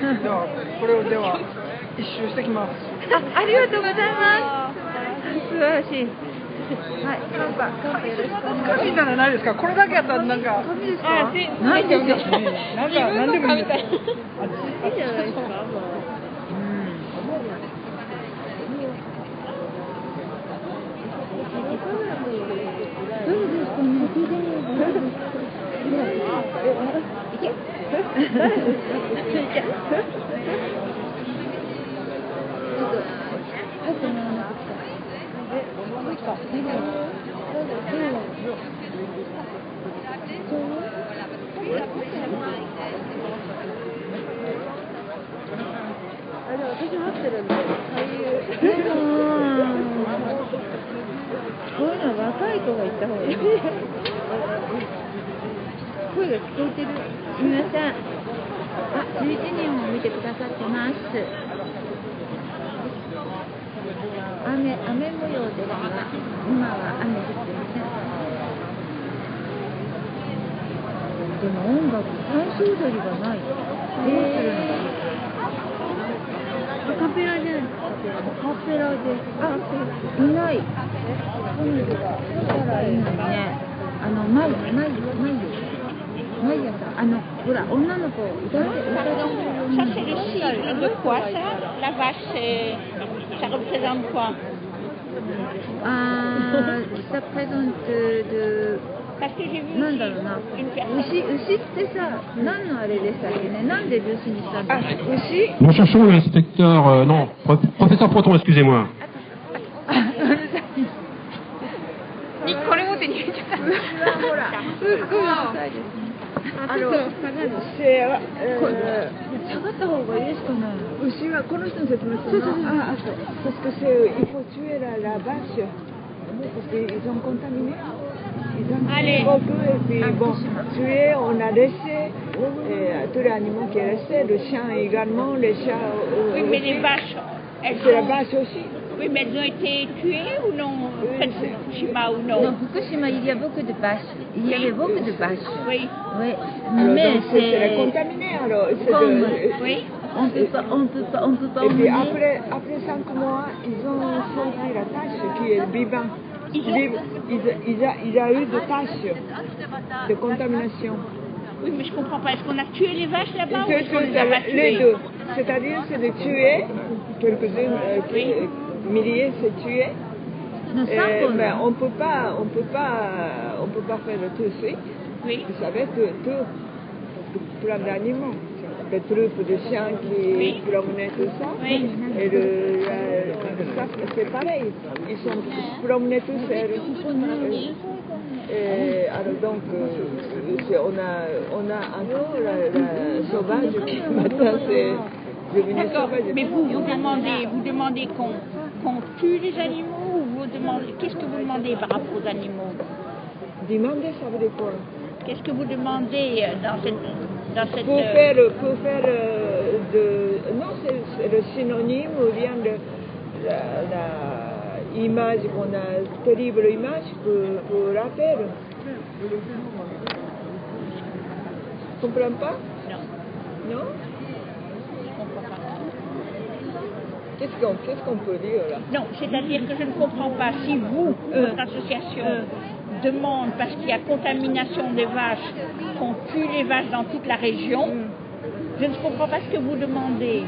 ではこれをでは一周してきます。ありがとうございます。素晴らしい。はい、カンパよろしくお願いします。紙じゃないですか。これだけやったらなんか。紙ですか？ないですよ。なんか何でもいいです。いいじゃないですか。私待ってるんで、こういうのは若い子が行った方がいい。声が聞こえてる。すみません。11人も見てくださってます。雨模様ですが、今は雨降ってません。でも音楽、最初踊りがない。どうするのか。アカペラじゃないですか。アカペラで。いない。だからいいのにね。マイヤさん、ほら、女の子歌って。Ça c'est le sigle de quoi ça? La vache, ça représente quoi? Ça présente de... なんだろうな、牛ってさ、何のあれでしたっけね、なんで牛にしたんだっけ。牛 Nous cherchons l'inspecteur, non, professeur Proton, excusez-moi. これ持って逃げちゃった。ほら、すっごい浅いですね。下がった方がいいですかね。牛はこの人に説明するの。Parce que il faut tuer la vache parce qu'ils ont contaminé. Ils ont tué beaucoup et puis bon, tué, on a laissé tous les animaux qui restaient, le chien également, les chats. Oui, mais les vaches, c'est la vache aussi. Oui, mais elles ont été tuées ou non? Près de Fukushima ou non? Non, Fukushima, il y a beaucoup de vaches. Il y avait beaucoup de vaches. Oui. Oui. Alors, mais c'est contaminé alors. Oui. On peut pas. Et puis après 5 mois, ils ont sorti la tache qui est vivant. Il a eu des taches de contamination. Oui, mais je comprends pas. Est-ce qu'on a tué les vaches là-bas ou est-ce qu'on les a pas tuées? Les deux. C'est-à-dire, c'est de tuer, quelques-uns, milliers, c'est tuer. Mais on peut pas faire tout de suite. Oui. Vous savez, plein d'animaux. Les troupes de chiens qui promenaient tout ça. Oui. Et ça, c'est pareil. Ils sont promenés tout seuls. Et alors donc, on a encore la sauvage qui maintenant c'est devenu sauvage. Mais vous demandez qu'on tue les animaux ou vous demandez, qu'est-ce que vous demandez par rapport aux animaux? Demander, ça veut dire quoi? Qu'est-ce que vous demandez dans cette pour faire non, c'est le synonyme ou bien la image qu'on a, terrible image pour rappel. Tu comprends pas? Non. Non? Je comprends pas. Qu'est-ce qu'on peut dire là? Non, c'est-à-dire que je ne comprends pas si vous, votre association, demande, parce qu'il y a contamination des vaches, qu'on tue les vaches dans toute la région, je ne comprends pas ce que vous demandez.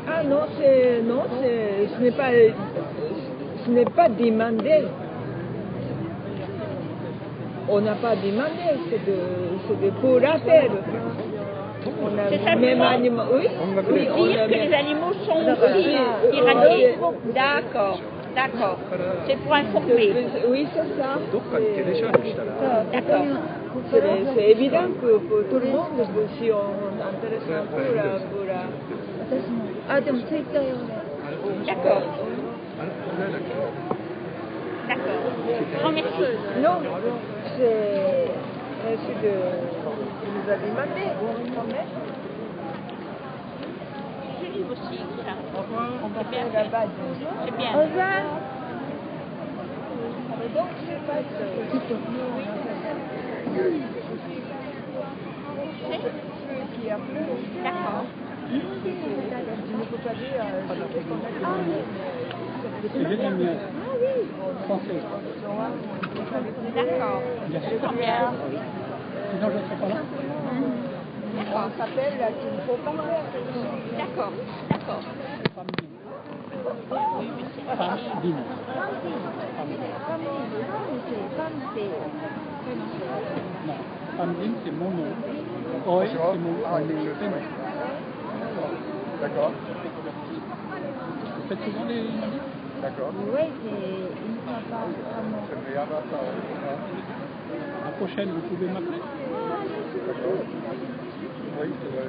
Ah non, ce n'est pas demandé. On n'a pas demandé, c'est de pour rappel. On a même animaux, oui. Dire que les animaux sont aussi irradiés. D'accord. C'est pour informer. Oui, c'est ça. D'accord. C'est évident pour tout le monde, si on intéresse pour la... D'accord. Grand merci. Non, merci de nous a demandé. Je lis aussi ça. On va faire là-bas. C'est bien. Au revoir. Donc, c'est pas ça. D'accord. ne peux pas dire qu'est-ce qu'on a dit. C'est vietnamien. Ah oui. Français. D'accord. Bien sûr. Très bien. Sinon, je ne serais pas là. On s'appelle la qu'il ne faut pas faire. D'accord. D'accord. Femme Dine. Non, Femme Dine, c'est mon nom. Oi, c'est mon prénom. D'accord. Vous faites souvent les manifs? D'accord. Oui, c'est une fois par mois. C'est meilleur à ça. La prochaine, vous pouvez m'appeler? D'accord. Oui, c'est vrai.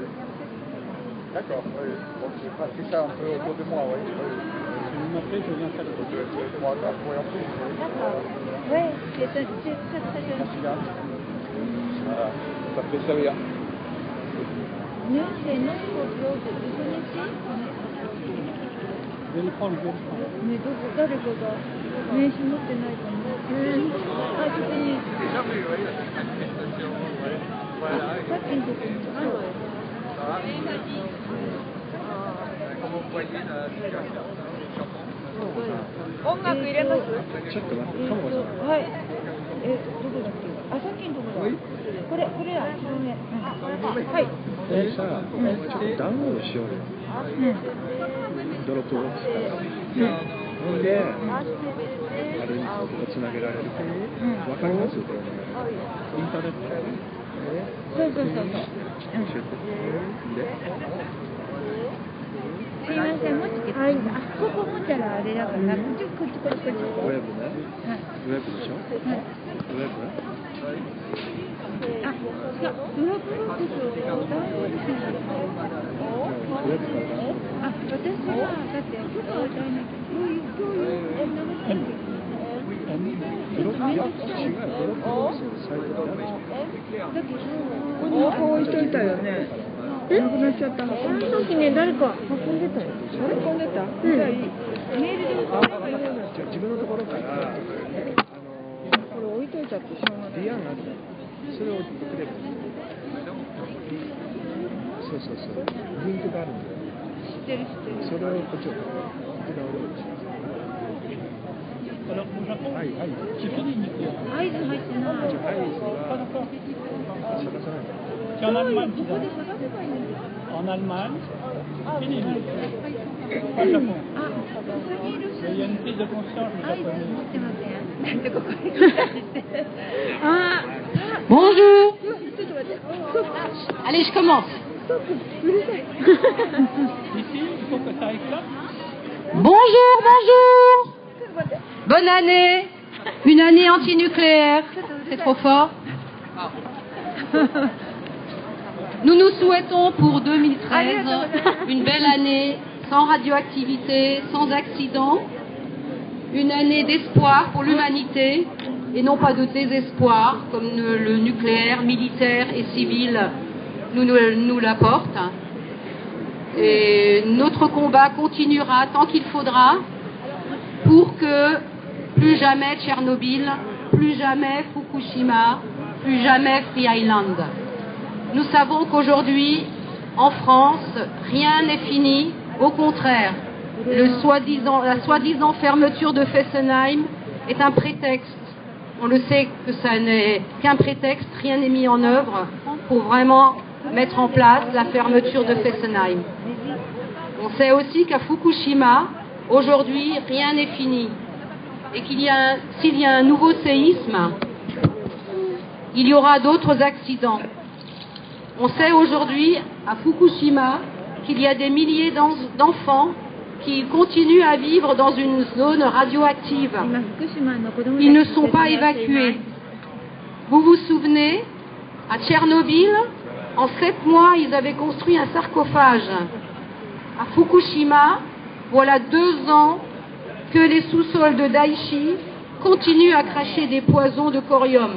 D'accord, oui. Bon, j'ai pratiqué ça un peu autour de moi, oui. Si vous m'appelez, je viens faire le truc. Moi, ça pourrait en plus. D'accord. Oui, c'est très très joli. Merci, hein. Voilà, ça fait servir. Nous, c'est notre blog. Vous connaissez? Je vais le prendre, je vais le prendre. Mais誰かが名刺持ってないかな。あ、そこに。さっきのとこに。音楽入れます？ちょっと待って、ともこさん。はい。どこだっけ？あ、さっきのとこだ。これだ、一番上。はい。さあ、ちょっとダウンロードしようよ。ドロップボックスから。ほんで、あれにつなげられる。わかります？これ。インターネット。そう。教えて。すいません、持ってきて。はい。あ、ここ持ったらあれだから、こっち。ウェブね。ウェブでしょ。はい。ウェブ。あ、違う。ドロップボックスをダウンロードしないと。あ、私はだって許可を与えなきゃ。共有ドロップボックスサイトだね。ここに箱置いといたよね。なくなっちゃった。この時ね、誰か運んでたよ。運んでた？じゃあいい。メールで送ればいいよ。自分のところからこれ置いといたってしょうがない。リアンがあった。それを送ればいい。そう。リンクがあるんだよ。知ってる。それをこっちをダウンロードします。Alors, au Japon, Aïe. j'ai fini le nucléaire. 合図入ってない。じゃあ、はい、Pas encore. 探さない。 C'est en Allemagne, ここで探せばいいのに。 En Allemagne, fini le nucléaire. Pas au Japon. あ、先いる Mais il y a une prise de conscience du 合図持 japonais. ってません。なんでここに来たりして。あ、 Bonjour. ちょっと待って。 Allez, je commence. Ici, il faut que ça éclate. Bonjour. Bonne année. Une année antinucléaire. C'est trop fort. Nous nous souhaitons pour 2013 une belle année sans radioactivité, sans accident. Une année d'espoir pour l'humanité et non pas de désespoir comme le nucléaire, militaire et civil nous l'apporte. Et notre combat continuera tant qu'il faudra pour que plus jamais Tchernobyl, plus jamais Fukushima, plus jamais Free Island. Nous savons qu'aujourd'hui, en France, rien n'est fini. Au contraire, la soi-disant fermeture de Fessenheim est un prétexte. On le sait que ça n'est qu'un prétexte, rien n'est mis en œuvre pour vraiment mettre en place la fermeture de Fessenheim. On sait aussi qu'à Fukushima, aujourd'hui, rien n'est fini. Et s'il y a un nouveau séisme, il y aura d'autres accidents. On sait aujourd'hui, à Fukushima, qu'il y a des milliers d'enfants qui continuent à vivre dans une zone radioactive. Ils ne sont pas évacués. Vous vous souvenez, à Tchernobyl, en 7 mois, ils avaient construit un sarcophage. À Fukushima, voilà 2 ans que les sous-sols de Daiichi continuent à cracher des poisons de corium.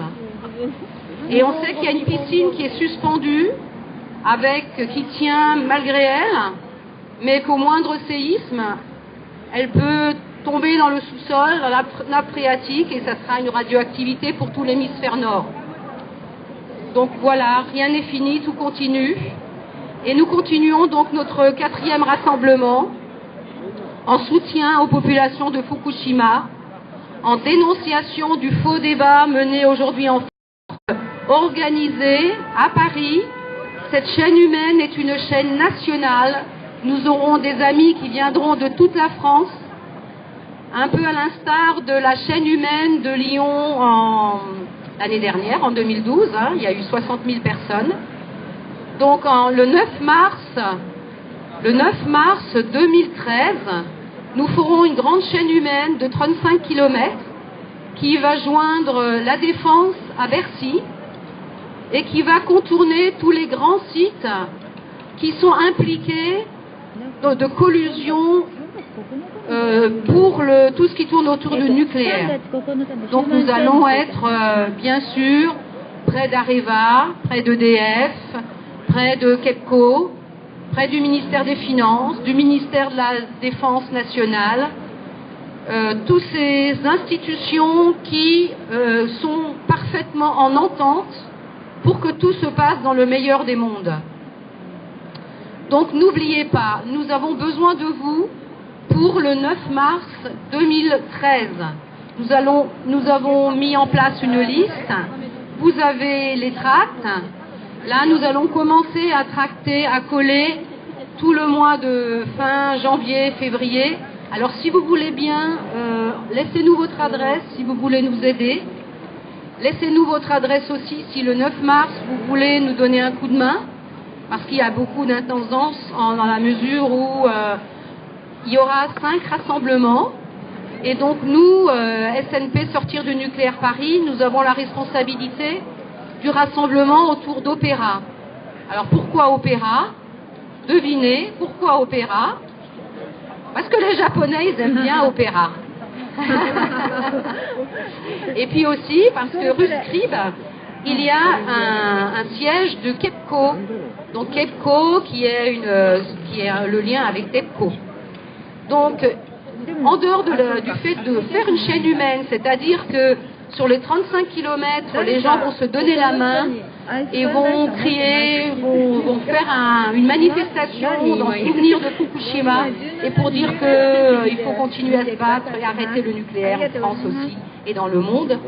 Et on sait qu'il y a une piscine qui est suspendue, qui tient malgré elle, mais qu'au moindre séisme, elle peut tomber dans le sous-sol, dans la nappe phréatique, et ça sera une radioactivité pour tout l'hémisphère nord. Donc voilà, rien n'est fini, tout continue. Et nous continuons donc notre 4e rassemblement en soutien aux populations de Fukushima, en dénonciation du faux débat mené aujourd'hui en France, organisé à Paris. Cette chaîne humaine est une chaîne nationale. Nous aurons des amis qui viendront de toute la France, un peu à l'instar de la chaîne humaine de Lyon l'année dernière, en 2012. Il y a eu 60 000 personnes. Donc le 9 mars 2013, nous ferons une grande chaîne humaine de 35 km qui va joindre la Défense à Bercy et qui va contourner tous les grands sites qui sont impliqués de collusion pour tout ce qui tourne autour du nucléaire. Donc nous allons être bien sûr près d'Areva, près d'EDF, près de KEPCO, près du ministère des Finances, du ministère de la Défense nationale, toutes ces institutions qui sont parfaitement en entente pour que tout se passe dans le meilleur des mondes. Donc n'oubliez pas, nous avons besoin de vous pour le 9 mars 2013. Nous avons mis en place une liste. Vous avez les tracts. Là, nous allons commencer à tracter, à coller tout le mois de fin janvier, février. Alors si vous voulez bien, laissez-nous votre adresse si vous voulez nous aider. Laissez-nous votre adresse aussi si le 9 mars vous voulez nous donner un coup de main, parce qu'il y a beaucoup d'intendance dans la mesure où il y aura 5 rassemblements. Et donc nous, SNP Sortir du nucléaire Paris, nous avons la responsabilité du rassemblement autour d'Opéra. Alors pourquoi Opéra? Devinez, pourquoi Opéra? Parce que les Japonais, ils aiment bien Opéra. Et puis aussi parce que rue Scribe, il y a un siège de KEPCO. Donc KEPCO qui est le lien avec TEPCO. Donc en dehors du fait de faire une chaîne humaine, c'est-à-dire que sur les 35 km, les gens vont se donner la main et vont crier, vont faire une manifestation dans le souvenir de Fukushima et pour dire qu'il faut continuer à se battre et arrêter le nucléaire en France aussi et dans le monde.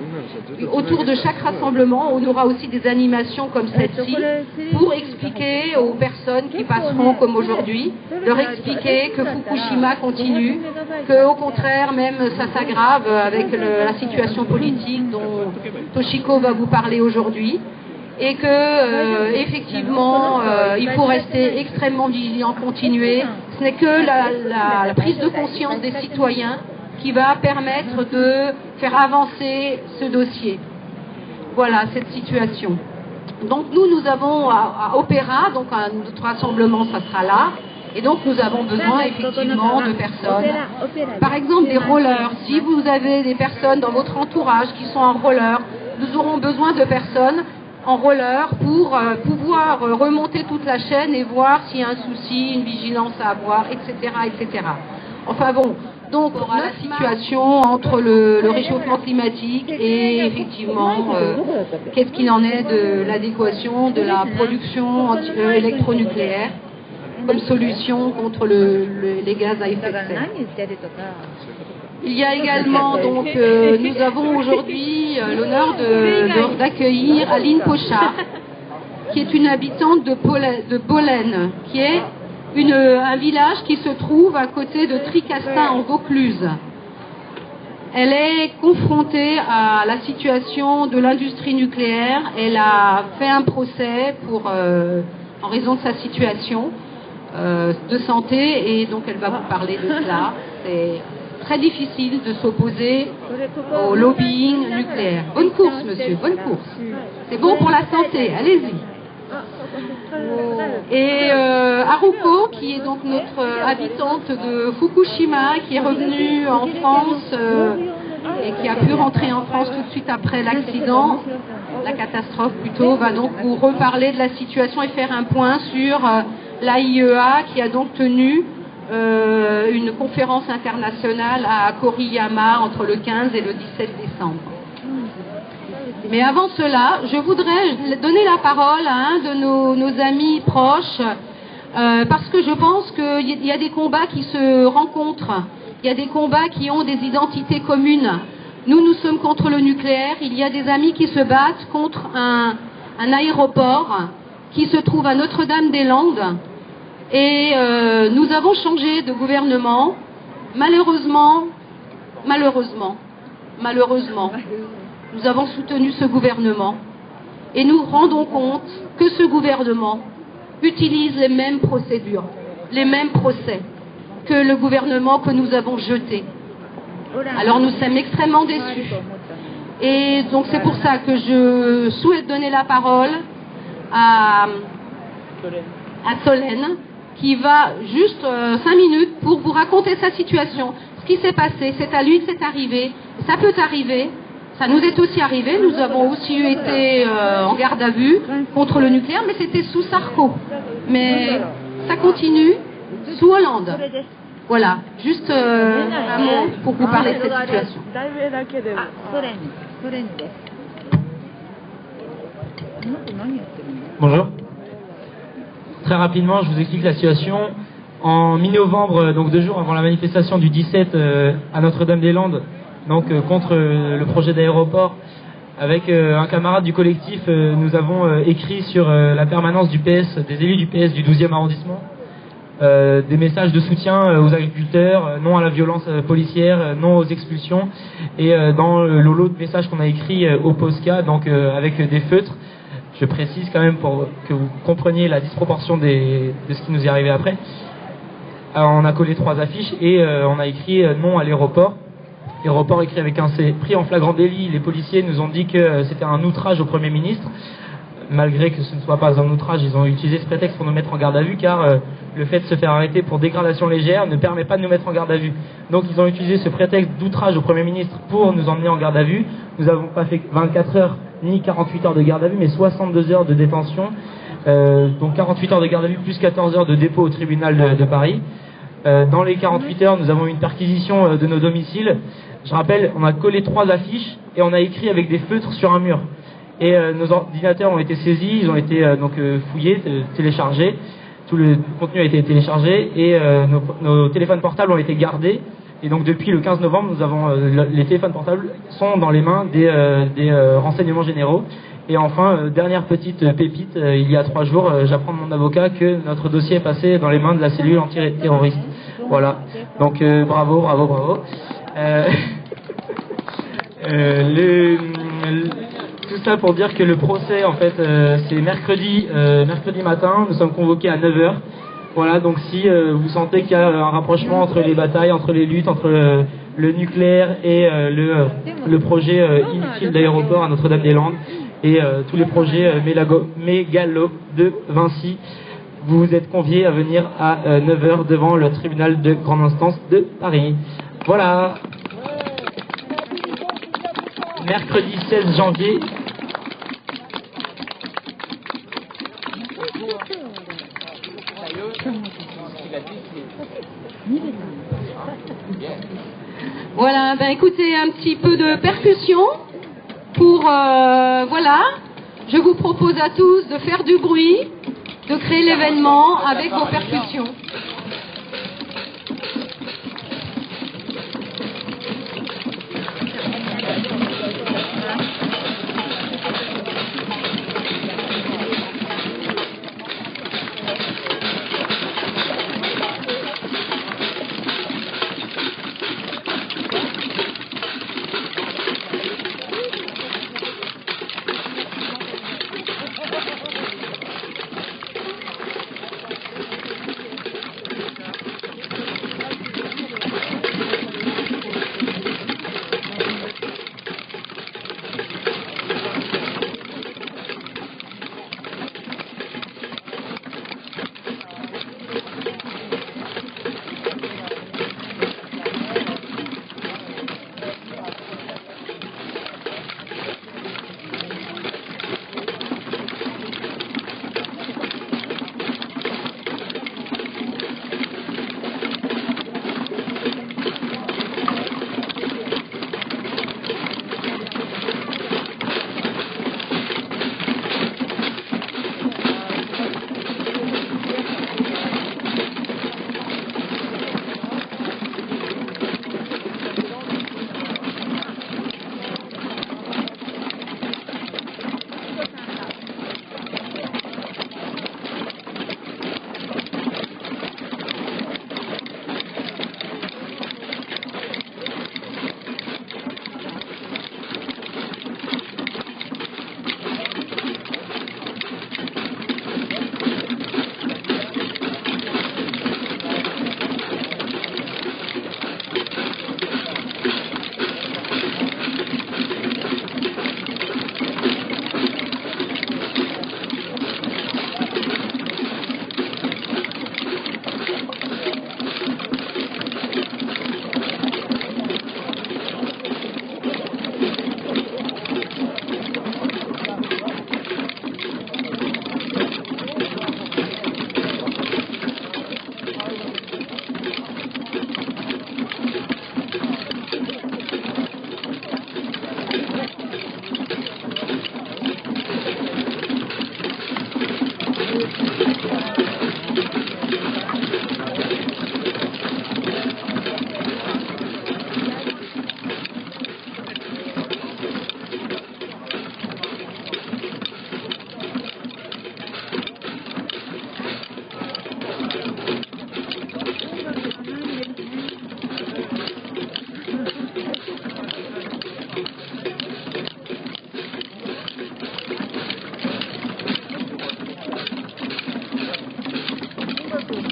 Autour de chaque rassemblement, on aura aussi des animations comme celle-ci pour expliquer aux personnes qui passeront comme aujourd'hui, leur expliquer que Fukushima continue, qu'au contraire même ça s'aggrave avec la situation politique dont Toshiko va vous parler aujourd'hui. Et que effectivement il faut rester extrêmement vigilant, continuer. Ce n'est que la prise de conscience des citoyens qui va permettre de faire avancer ce dossier. Voilà cette situation. Donc nous avons à Opéra, donc notre rassemblement ça sera là. Et donc nous avons besoin effectivement de personnes. Par exemple des rollers. Si vous avez des personnes dans votre entourage qui sont en roller, nous aurons besoin de personnes en roller pour pouvoir remonter toute la chaîne et voir s'il y a un souci, une vigilance à avoir, etc. etc. Enfin bon, donc on aura la situation entre le réchauffement climatique et effectivement qu'est-ce qu'il en est de l'adéquation de la production électronucléaire comme solution contre les gaz à effet de serre. Il y a également, donc, nous avons aujourd'hui l'honneur d'accueillir Aline Pochard, qui est une habitante de Bolène, qui est un village qui se trouve à côté de Tricastin en Vaucluse. Elle est confrontée à la situation de l'industrie nucléaire. Elle a fait un procès en raison de sa situation de santé et donc elle va vous parler de cela. C'est très difficile de s'opposer au lobbying nucléaire. Bonne course, monsieur, bonne course. C'est bon pour la santé, allez-y. Et Haruko, qui est donc notre habitante de Fukushima, qui est revenue en France et qui a pu rentrer en France tout de suite après l'accident, la catastrophe plutôt, va donc vous reparler de la situation et faire un point sur l'AIEA qui a donc tenu une conférence internationale à Koriyama entre le 15 et le 17 décembre. Mais avant cela, je voudrais donner la parole à un de nos amis proches, parce que je pense qu'il y a des combats qui se rencontrent, il y a des combats qui ont des identités communes. Nous sommes contre le nucléaire, il y a des amis qui se battent contre un aéroport qui se trouve à Notre-Dame-des-Landes. Et nous avons changé de gouvernement. Malheureusement, nous avons soutenu ce gouvernement. Et nous rendons compte que ce gouvernement utilise les mêmes procédures, les mêmes procès que le gouvernement que nous avons jeté. Alors nous sommes extrêmement déçus. Et donc c'est pour ça que je souhaite donner la parole à Solène, qui va juste 5 minutes pour vous raconter sa situation, ce qui s'est passé. C'est à lui que c'est arrivé. Ça peut arriver. Ça nous est aussi arrivé. Nous avons aussi été en garde à vue contre le nucléaire, mais c'était sous Sarko. Mais ça continue sous Hollande. Voilà, juste un mot pour vous parler de cette situation. Bonjour. Très rapidement, je vous explique la situation. En mi-novembre, donc 2 jours avant la manifestation du 17 à Notre-Dame-des-Landes, donc contre le projet d'aéroport, avec un camarade du collectif, nous avons écrit sur la permanence du PS, des élus du PS du 12e arrondissement, des messages de soutien aux agriculteurs, non à la violence policière, non aux expulsions, et dans le lot de messages qu'on a écrit au POSCA, donc avec des feutres. Je précise quand même pour que vous compreniez la disproportion de ce qui nous est arrivé après. Alors, on a collé 3 affiches et on a écrit non à l'aéroport. L'aéroport écrit avec un C. Pris en flagrant délit, les policiers nous ont dit que c'était un outrage au Premier ministre. Malgré que ce ne soit pas un outrage, ils ont utilisé ce prétexte pour nous mettre en garde à vue, car le fait de se faire arrêter pour dégradation légère ne permet pas de nous mettre en garde à vue. Donc ils ont utilisé ce prétexte d'outrage au Premier ministre pour nous emmener en garde à vue. Nous n'avons pas fait 24 heures ni 48 heures de garde à vue, mais 62 heures de détention. Donc 48 heures de garde à vue plus 14 heures de dépôt au tribunal de Paris. Dans les 48 heures, nous avons eu une perquisition de nos domiciles. Je rappelle, on a collé 3 affiches et on a écrit avec des feutres sur un mur. Et nos ordinateurs ont été saisis, ils ont été fouillés, téléchargés. Tout le contenu a été téléchargé et nos téléphones portables ont été gardés. Et donc depuis le 15 novembre, nous avons les téléphones portables sont dans les mains des renseignements généraux. Et enfin, dernière petite pépite, il y a 3 jours, j'apprends de mon avocat que notre dossier est passé dans les mains de la cellule antiterroriste. Voilà. Donc bravo. Tout ça pour dire que le procès, en fait, c'est mercredi matin. Nous sommes convoqués à 9h. Voilà, donc si vous sentez qu'il y a un rapprochement entre les batailles, entre les luttes, entre le nucléaire et le projet inutile d'aéroport à Notre-Dame-des-Landes et tous les projets mégalos de Vinci, vous êtes conviés à venir à 9h devant le tribunal de grande instance de Paris. Voilà. Mercredi 16 janvier. Voilà, ben écoutez, un petit peu de percussion pour, voilà, je vous propose à tous de faire du bruit, de créer l'événement avec vos percussions.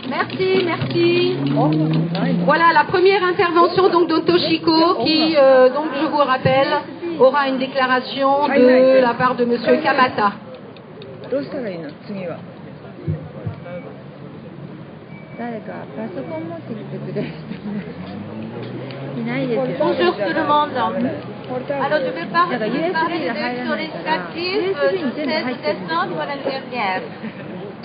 Merci, merci. Voilà la première intervention donc de Toshiko qui, donc je vous rappelle, aura une déclaration de la part de Monsieur Kamata. どうしたらいいの次は。誰かパソコン持ってきてくれる人いないですよね。 Bonjour tout le monde. Alors je vais parler des élections législatives du 16 décembre de l'année dernière.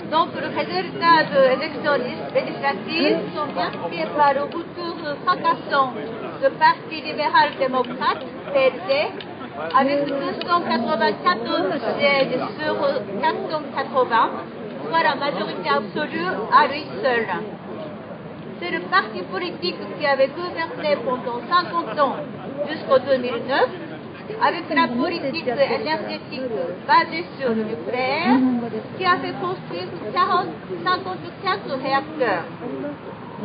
Donc le résultat des élections législatives sont marqués par le retour fracassant du Parti libéral-démocrate, PLD, avec 294 sièges sur 480, soit la majorité absolue à lui seul. C'est le parti politique qui avait gouverné pendant 50 ans jusqu'en 2009, avec la politique énergétique basée sur le nucléaire, qui a fait construire 54 réacteurs.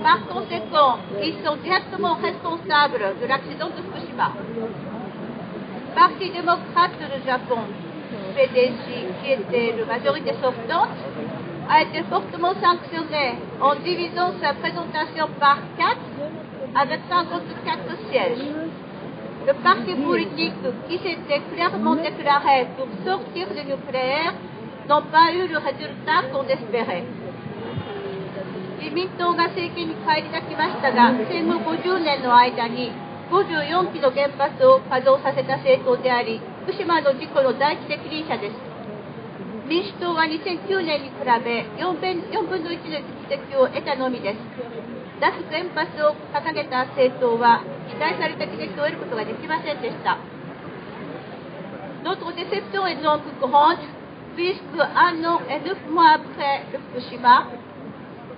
Par conséquent, ils sont directement responsables de l'accident de Fukushima. Parti démocrate du Japon, PDC, qui était la majorité sortante, a été fortement sanctionné en divisant sa présentation par 4 avec 54 sièges. Le parti politique qui s'était clairement déclaré pour sortir du nucléaire n'ont pas eu le résultat qu'on espérait. 自民党が政権に返り咲きましたが、戦後50年の間に54基の原発を稼働させた政党であり、福島の事故の第一責任者です。民主党は2009年に比べ4分の1の議席を得たのみです。脱原発を掲げた政党は期待された議席を得ることができませんでした。Notre déception est donc grande, puisque un an et 9 mois après le Fukushima,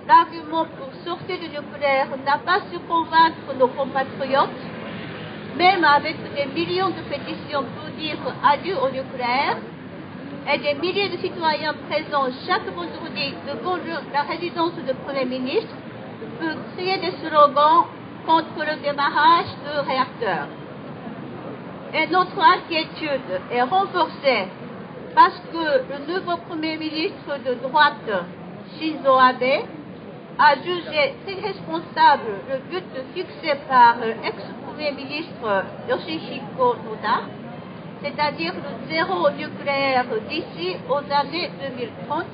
l'argument pour sortir du nucléaire n'a pas su convaincre nos compatriotes, même avec des millions de pétitions pour dire adieu au nucléaire, et des milliers de citoyens présents chaque vendredi devant la résidence du Premier ministre pour crier des slogans contre le démarrage de réacteurs. Et notre inquiétude est renforcée parce que le nouveau Premier ministre de droite, Shinzo Abe, a jugé irresponsable le but fixé par l'ex-Premier ministre Yoshihiko Noda, c'est-à-dire le zéro nucléaire d'ici aux années 2030.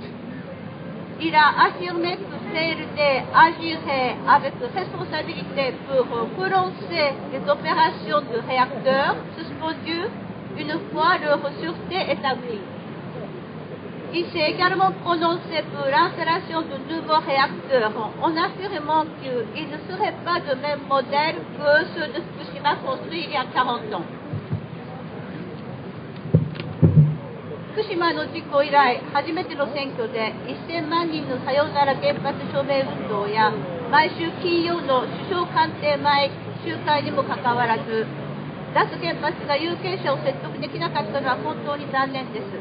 Il a affirmé que PLD agirait avec responsabilité pour relancer les opérations de réacteurs suspendus une fois leur sûreté établie. Il s'est également prononcé pour l'installation de nouveaux réacteurs en affirmant qu'ils ne seraient pas de même modèle que ceux de Fukushima construits il y a 40 ans. 福島の事故以来、初めての選挙で1000万人のさよなら原発署名運動や毎週金曜の首相官邸前集会にもかかわらず、脱原発が有権者を説得できなかったのは本当に残念です。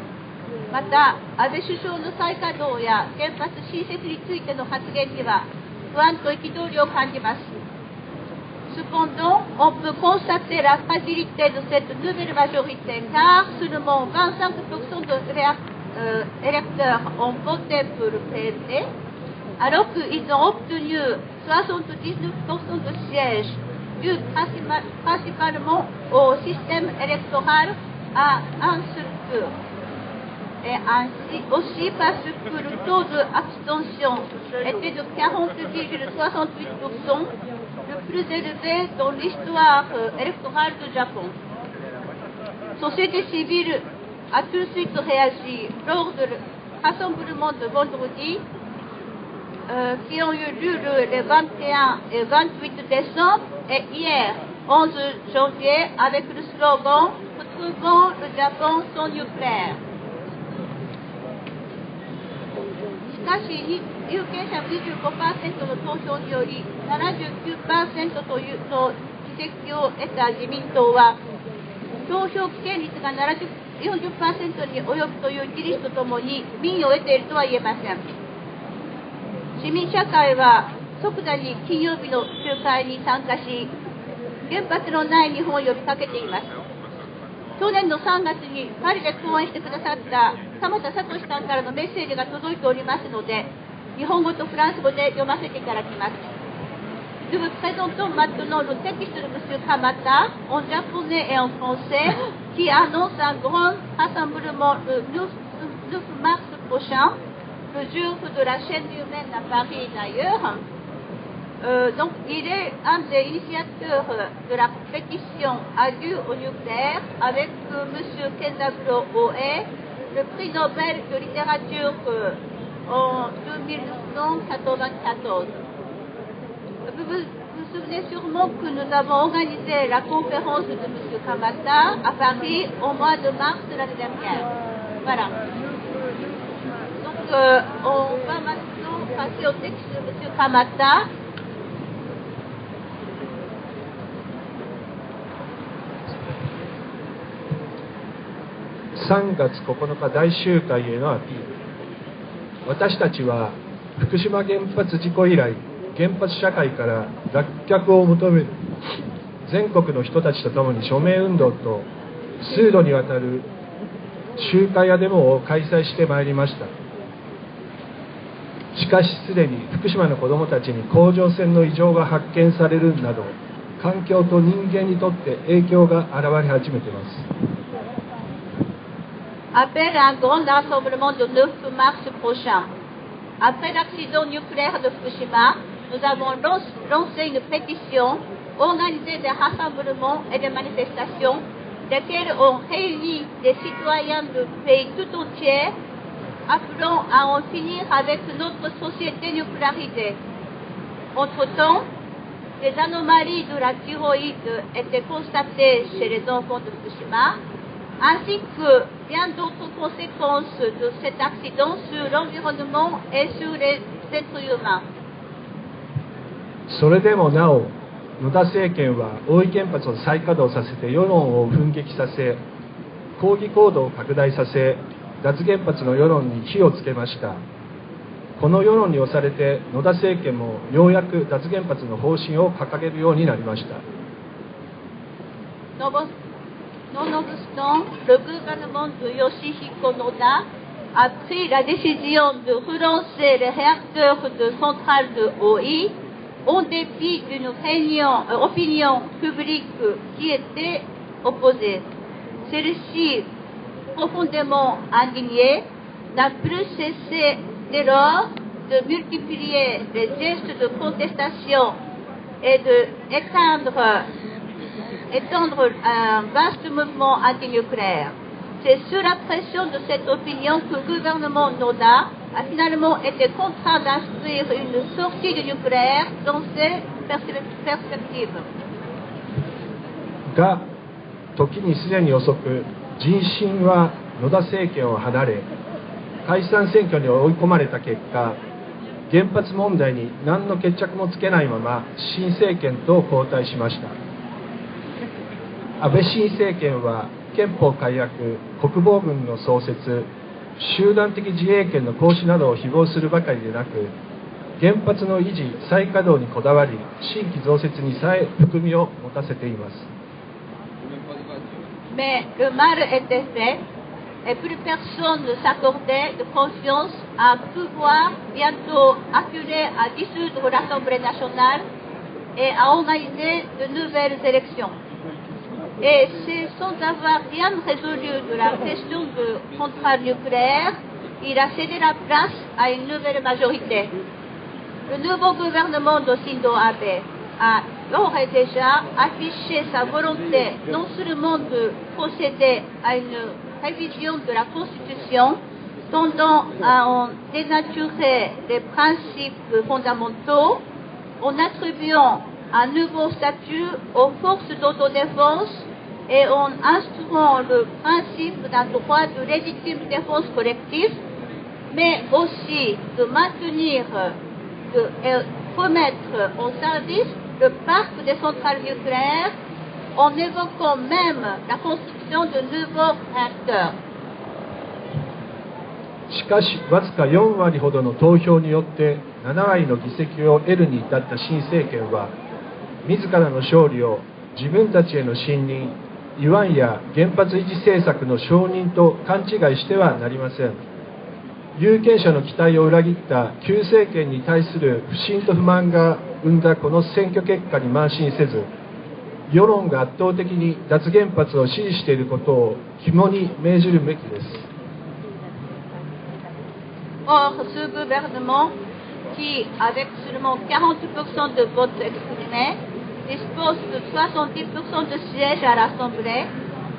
また、安倍首相の再稼働や原発新設についての発言には不安と憤りを感じます。Cependant, on peut constater la fragilité de cette nouvelle majorité car seulement 25% de électeurs ont voté pour le PLD alors qu'ils ont obtenu 79% de sièges dû principalement au système électoral à un seul tour. Et ainsi aussi parce que le taux d'abstention était de 40,68%, le plus élevé dans l'histoire électorale du Japon. La société civile a tout de suite réagi lors du rassemblement de vendredi qui ont eu lieu les 21 et 28 décembre et hier 11 janvier avec le slogan « Retrouvons le Japon sans nucléaire ». しかし、有権者25% の投票により 79% というの議席を得た自民党は投票棄権率が40% に及ぶという事実とともに民意を得ているとは言えません。市民社会は即座に金曜日の集会に参加し原発のない日本を呼びかけています。去年の3月にパリで講演してくださった鎌田聡さんからのメッセージが届いておりますので、日本語とフランス語で読ませていただきます。Nous vous présentons maintenant le texte de M. Kamata en japonais et en français qui annonce un grand rassemblement le 9 mars prochain, le jour de la chaîne humaine à Paris d'ailleurs. Donc il est un des initiateurs de la pétition Adieu au nucléaire avec M. Kenzaburo Oe, le prix Nobel de littérature en 1994. Vous vous souvenez sûrement que nous avons organisé la conférence de M. Kamata à Paris au mois de mars de l'année dernière. Voilà. Donc on va maintenant passer au texte de M. Kamata.3月9日大集会へのアピール。私たちは福島原発事故以来、原発社会から脱却を求める全国の人たちとともに署名運動と数度にわたる集会やデモを開催してまいりました。しかしすでに福島の子どもたちに甲状腺の異常が発見されるなど、環境と人間にとって影響が現れ始めています。Appelle à un grand rassemblement le 9 mars prochain. Après l'accident nucléaire de Fukushima, nous avons lancé une pétition, organisé des rassemblements et des manifestations, lesquelles ont réuni des citoyens de pays tout entiers, appelant à en finir avec notre société nucléarisée. Entre-temps, des anomalies de la thyroïde étaient constatées chez les enfants de Fukushima, ainsi que bien d'autres conséquences de cet accident sur l'environnement et sur les êtres humains. それでもなお、野田政権は大井原発を再稼働させて世論を奮撃させ、抗議行動を拡大させ、脱原発の世論に火をつけました。この世論に押されて、野田政権もようやく脱原発の方針を掲げるようになりました。Nonobstant, le gouvernement de Yoshihiko Noda a pris la décision de relancer les réacteurs de centrale de OI en dépit d'une opinion publique qui était opposée. Celle-ci, profondément indignée, n'a plus cessé dès lors de multiplier les gestes de protestation et d'étendre un vaste mouvement antinucléaire. C'est sous la pression de cette opinion que le gouvernement Noda a finalement été contraint d'inscrire une sortie du nucléaire dans ses perspectives. が、時にすでに遅く、人心は野田政権を離れ、解散選挙に追い込まれた結果、原発問題に何の決着もつけないまま新政権と交代しました。安倍新政権は憲法改悪、国防軍の創設、集団的自衛権の行使などを誹謗するばかりでなく、原発の維持・再稼働にこだわり、新規増設にさえ含みを持たせています。Mais le mal était fait et plus personne ne s'accordait de confiance à un pouvoir bientôt acculé à dissoudre l'Assemblée nationale et à organiser de nouvelles élections. Et c'est sans avoir rien résolu de la question de centrale nucléaire, il a cédé la place à une nouvelle majorité. Le nouveau gouvernement de Shinzo Abe a d'ores et déjà affiché sa volonté non seulement de procéder à une révision de la Constitution tendant à en dénaturer les principes fondamentaux en attribuant un nouveau statut aux forces d'autodéfense et en instaurant le principe d'un droit de légitime défense collective, mais aussi de maintenir et remettre en service le parc des centrales nucléaires en évoquant même la construction de nouveaux réacteurs. しかし、わずか4割ほどの投票によって7割の議席を得るに至った新政権は、自らの勝利を自分たちへの信任、いわんや原発維持政策の承認と勘違いしてはなりません。有権者の期待を裏切った旧政権に対する不信と不満が生んだこの選挙結果に慢心せず、世論が圧倒的に脱原発を支持していることを肝に銘じるべきです。Or, ce gouvernement, qui, avec seulement 40% de votes exprimés, dispose de 70% de sièges à l'Assemblée,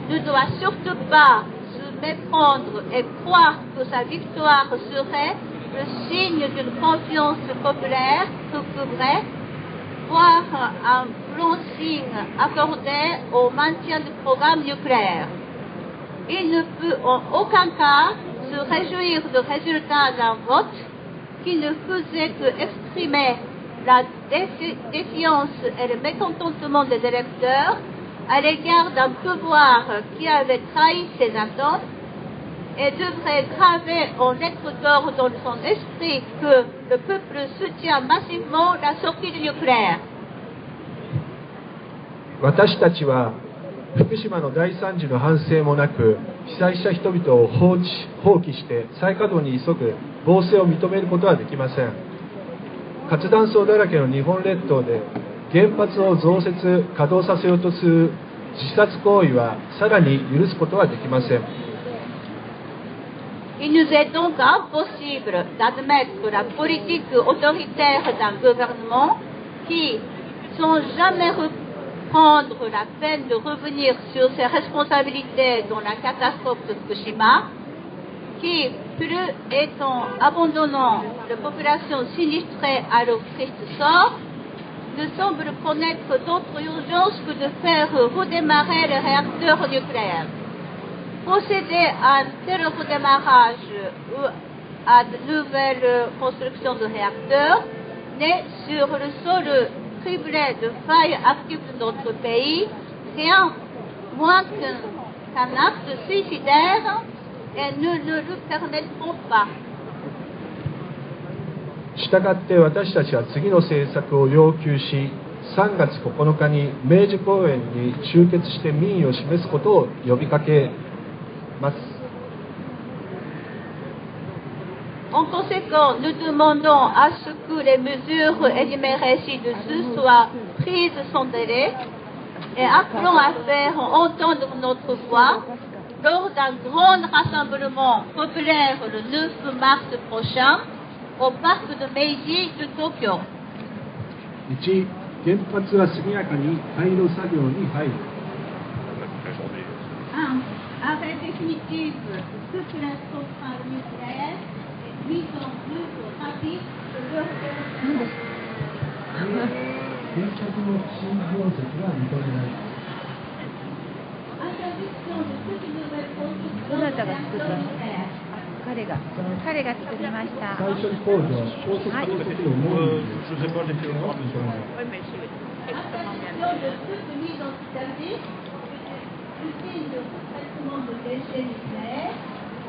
ne doit surtout pas se méprendre et croire que sa victoire serait le signe d'une confiance populaire que couvrait, voire un bon signe accordé au maintien du programme nucléaire. Il ne peut en aucun cas se réjouir du résultat d'un vote qui ne faisait que exprimer la défiance et le mécontentement des électeurs à l'égard d'un pouvoir qui avait trahi ses attentes et devrait graver en lettres d'or dans son esprit que le peuple soutient massivement la sortie du nucléaire. 私たちは福島の大惨事の反省もなく、被災した人々を放棄して再稼働に急ぐ暴政を認めることはできません。活断層だらけの日本列島で原発を増設稼働させようとする自殺行為はさらに許すことはできません。Il nous est donc impossible d'admettre la politique autoritaire d'un gouvernement qui, sans jamais prendre la peine de revenir sur ses responsabilités dans la catastrophe de Fukushima, qui, plus étant abandonnant la population sinistrée à leur triste sort, ne semble connaître d'autre urgence que de faire redémarrer les réacteurs nucléaires. Procéder à un tel redémarrage ou à de nouvelles constructions de réacteurs n'est sur le sol criblé de failles actives de notre pays rien moins qu'un acte suicidaire et nous ne le permettrons pas. したがって私たちは次の政策を要求し、3月9日に明治公園に集結して民意を示すことを呼びかけます。En conséquent, nous demandons à ce que les mesures énumérées ci-dessus soient prises sans délai et appelons à faire entendre notre voix lors d'un grand rassemblement populaire le 9 mars prochain au parc de Meiji de Tokyo. 1、原発は速やかに廃炉作業に入る。Arrêt définitif de toutes les centrales nucléaires et mise en œuvre rapide de leur développement. 原発の新増設は認めない。 Interdiction de toute nouvelle construction どなたが作ったの？彼が作りました。最初に工事は高速化の時の門に Interdiction de toute mise en service d'usines de traitement de déchets nucléaires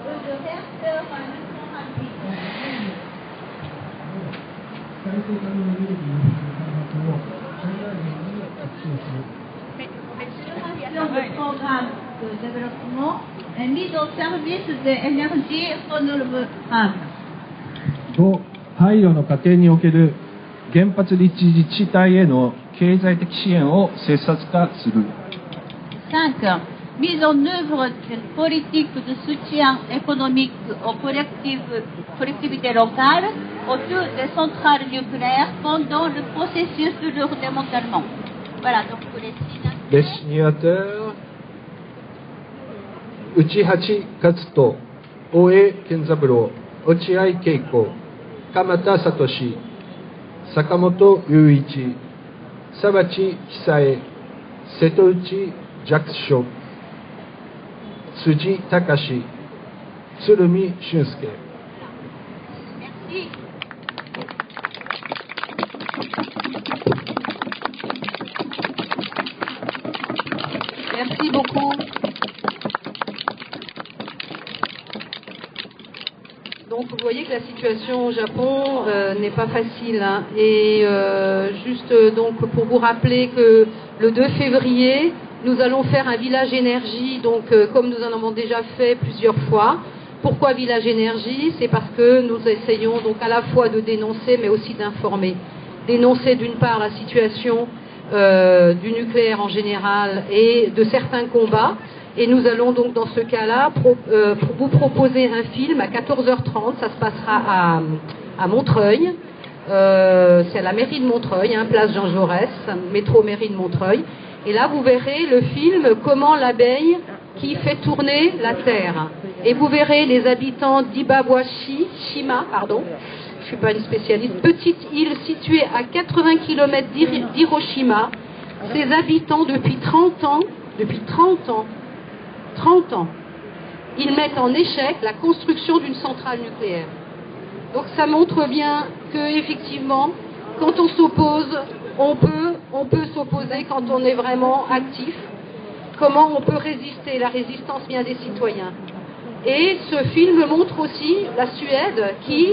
ou de réacteurs à neutrons rapides. 再生可能エネルギーの開発を最大限に促進する。 Le programme de développement est mis au service des énergies renouvelables. 5、廃炉の過程における原発立地自治体への経済的支援を切磋化する。 5. Mise en œuvre d'une politique de soutien économique aux collectivités locales autour des centrales nucléaires pendant le processus de leur démantèlement. Voilà, donc pour les signataires, 内八勝人、大江健三郎、落合恵子、鎌田聡、坂本雄一、沢地久恵、瀬戸内寂聴、辻隆、鶴見俊介。 Merci beaucoup. Donc vous voyez que la situation au Japon n'est pas facile. Hein. Et juste donc pour vous rappeler que le 2 février, nous allons faire un village énergie, donc comme nous en avons déjà fait plusieurs fois. Pourquoi Village Énergie? C'est parce que nous essayons donc à la fois de dénoncer mais aussi d'informer. Dénoncer d'une part la situation du nucléaire en général et de certains combats. Et nous allons donc dans ce cas-là vous proposer un film à 14h30, ça se passera à Montreuil, c'est à la mairie de Montreuil, hein, place Jean Jaurès, métro mairie de Montreuil. Et là vous verrez le film Comment l'abeille qui fait tourner la Terre. Et vous verrez les habitants d'Ibawashi-shima, je suis pas une spécialiste, petite île située à 80 km d'Hiroshima. Ces habitants depuis 30 ans, ils mettent en échec la construction d'une centrale nucléaire. Donc ça montre bien que effectivement, quand on s'oppose, on peut s'opposer quand on est vraiment actif. Comment on peut résister? La résistance vient des citoyens. Et ce film montre aussi la Suède qui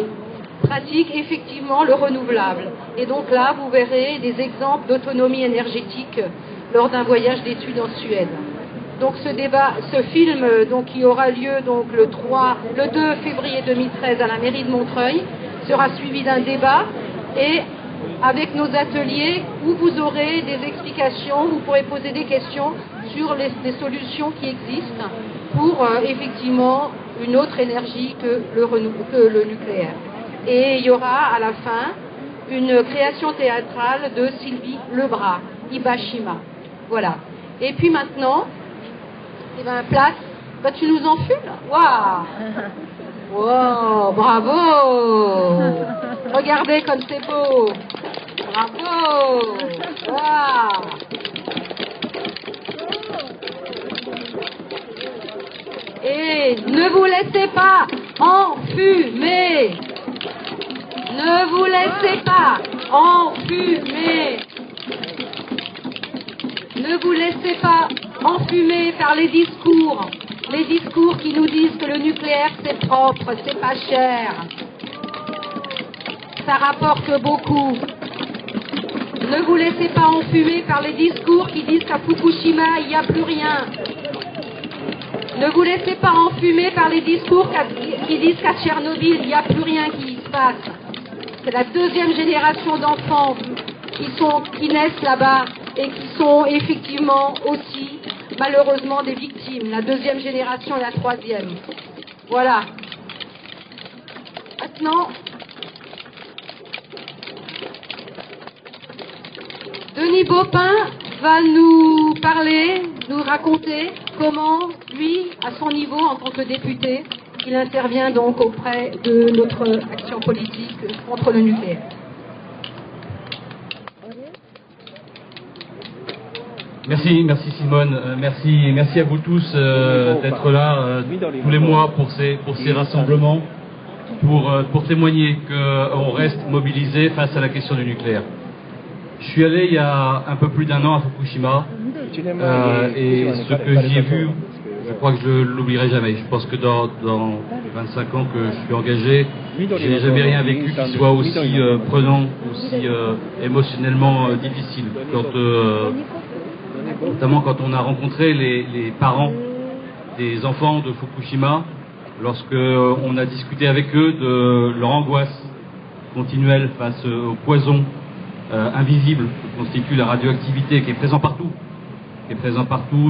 pratique effectivement le renouvelable. Et donc là, vous verrez des exemples d'autonomie énergétique lors d'un voyage d'études en Suède. Donc ce film donc, qui aura lieu donc, le 2 février 2013 à la mairie de Montreuil sera suivi d'un débat et avec nos ateliers où vous aurez des explications, vous pourrez poser des questions sur les solutions qui existent pour effectivement une autre énergie que le nucléaire. Et il y aura à la fin une création théâtrale de Sylvie Lebras, Ibashima. Voilà. Et puis maintenant, eh ben, place, bah, tu nous enfules. Waouh! Wow, bravo! Regardez comme c'est beau! Bravo! Waouh! Et ne vous laissez pas enfumer! Ne vous laissez pas enfumer! Ne vous laissez pas enfumer par les discours qui nous disent que le nucléaire c'est propre, c'est pas cher, ça rapporte beaucoup. Ne vous laissez pas enfumer par les discours qui disent qu'à Fukushima il n'y a plus rien. Ne vous laissez pas enfumer par les discours qui disent qu'à Tchernobyl il n'y a plus rien qui se passe. C'est la deuxième génération d'enfants qui naissent là-bas et qui sont effectivement aussi malheureusement des victimes, la deuxième génération et la troisième. Voilà. Maintenant, Denis Baupin va nous parler, nous raconter comment, lui, à son niveau en tant que député, il intervient donc auprès de notre action politique contre le nucléaire. Merci Simone, merci à vous tous d'être là tous les mois pour ces rassemblements, pour témoigner qu'on reste mobilisé face à la question du nucléaire. Je suis allé il y a un peu plus d'un an à Fukushima et ce que j'y ai vu, je crois que je ne l'oublierai jamais. Je pense que dans 25 ans que je suis engagé, je n'ai jamais rien vécu qui soit aussi prenant, aussi émotionnellement difficile. Notamment quand on a rencontré les parents des enfants de Fukushima, lorsque on a discuté avec eux de leur angoisse continuelle face au poison invisible que constitue la radioactivité, qui est présent partout,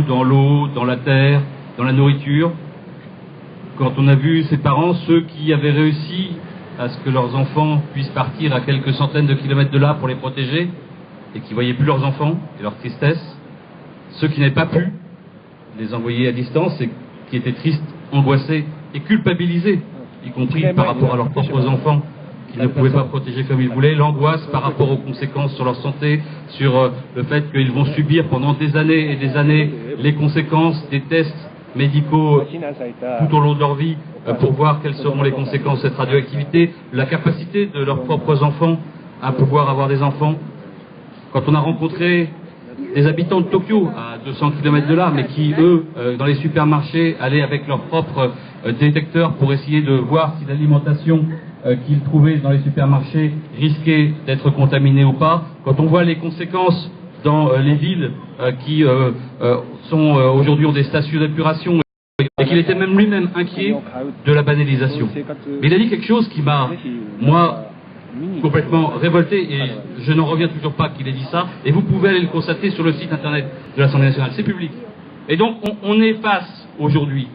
dans l'eau, dans la terre, dans la nourriture. Quand on a vu ces parents, ceux qui avaient réussi à ce que leurs enfants puissent partir à quelques centaines de kilomètres de là pour les protéger, et qui ne voyaient plus leurs enfants et leur tristesse, ceux qui n'avaient pas pu les envoyer à distance et qui étaient tristes, angoissés et culpabilisés, y compris par rapport à leurs propres enfants qu'ils ne pouvaient pas protéger comme ils voulaient, l'angoisse par rapport aux conséquences sur leur santé, sur le fait qu'ils vont subir pendant des années et des années les conséquences des tests médicaux tout au long de leur vie pour voir quelles seront les conséquences de cette radioactivité, la capacité de leurs propres enfants à pouvoir avoir des enfants. Quand on a rencontré des habitants de Tokyo, à 200 km de là, mais qui, eux, dans les supermarchés, allaient avec leurs propres détecteurs pour essayer de voir si l'alimentation qu'ils trouvaient dans les supermarchés risquait d'être contaminée ou pas. Quand on voit les conséquences dans les villes qui aujourd'hui ont des stations d'épuration et qu'il était même lui-même inquiet de la banalisation. Mais il a dit quelque chose qui m'a, moi, complètement révolté, et je n'en reviens toujours pas qu'il ait dit ça, et vous pouvez aller le constater sur le site internet de l'Assemblée nationale, c'est public. Et donc on est face aujourd'hui,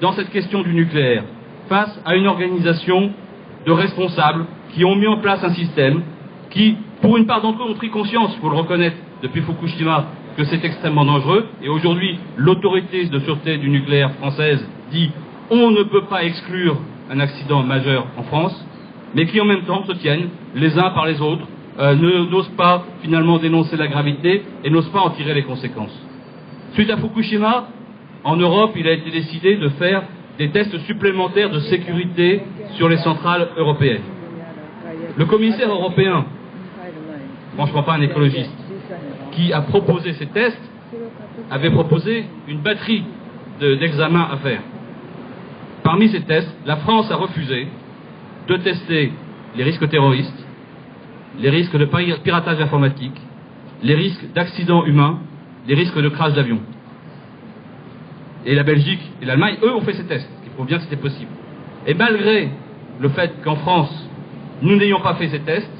dans cette question du nucléaire, face à une organisation de responsables qui ont mis en place un système qui, pour une part d'entre eux, ont pris conscience, il faut le reconnaître, depuis Fukushima, que c'est extrêmement dangereux, et aujourd'hui l'autorité de sûreté du nucléaire française dit on ne peut pas exclure un accident majeur en France, mais qui en même temps se tiennent les uns par les autres, n'osent pas finalement dénoncer la gravité et n'osent pas en tirer les conséquences. Suite à Fukushima, en Europe, il a été décidé de faire des tests supplémentaires de sécurité sur les centrales européennes. Le commissaire européen, franchement pas un écologiste, qui a proposé ces tests, avait proposé une batterie d'examens à faire. Parmi ces tests, la France a refusé de tester les risques terroristes, les risques de piratage informatique, les risques d'accidents humains, les risques de crash d'avion. Et la Belgique et l'Allemagne, eux, ont fait ces tests, qui prouvent bien que c'était possible. Et malgré le fait qu'en France, nous n'ayons pas fait ces tests,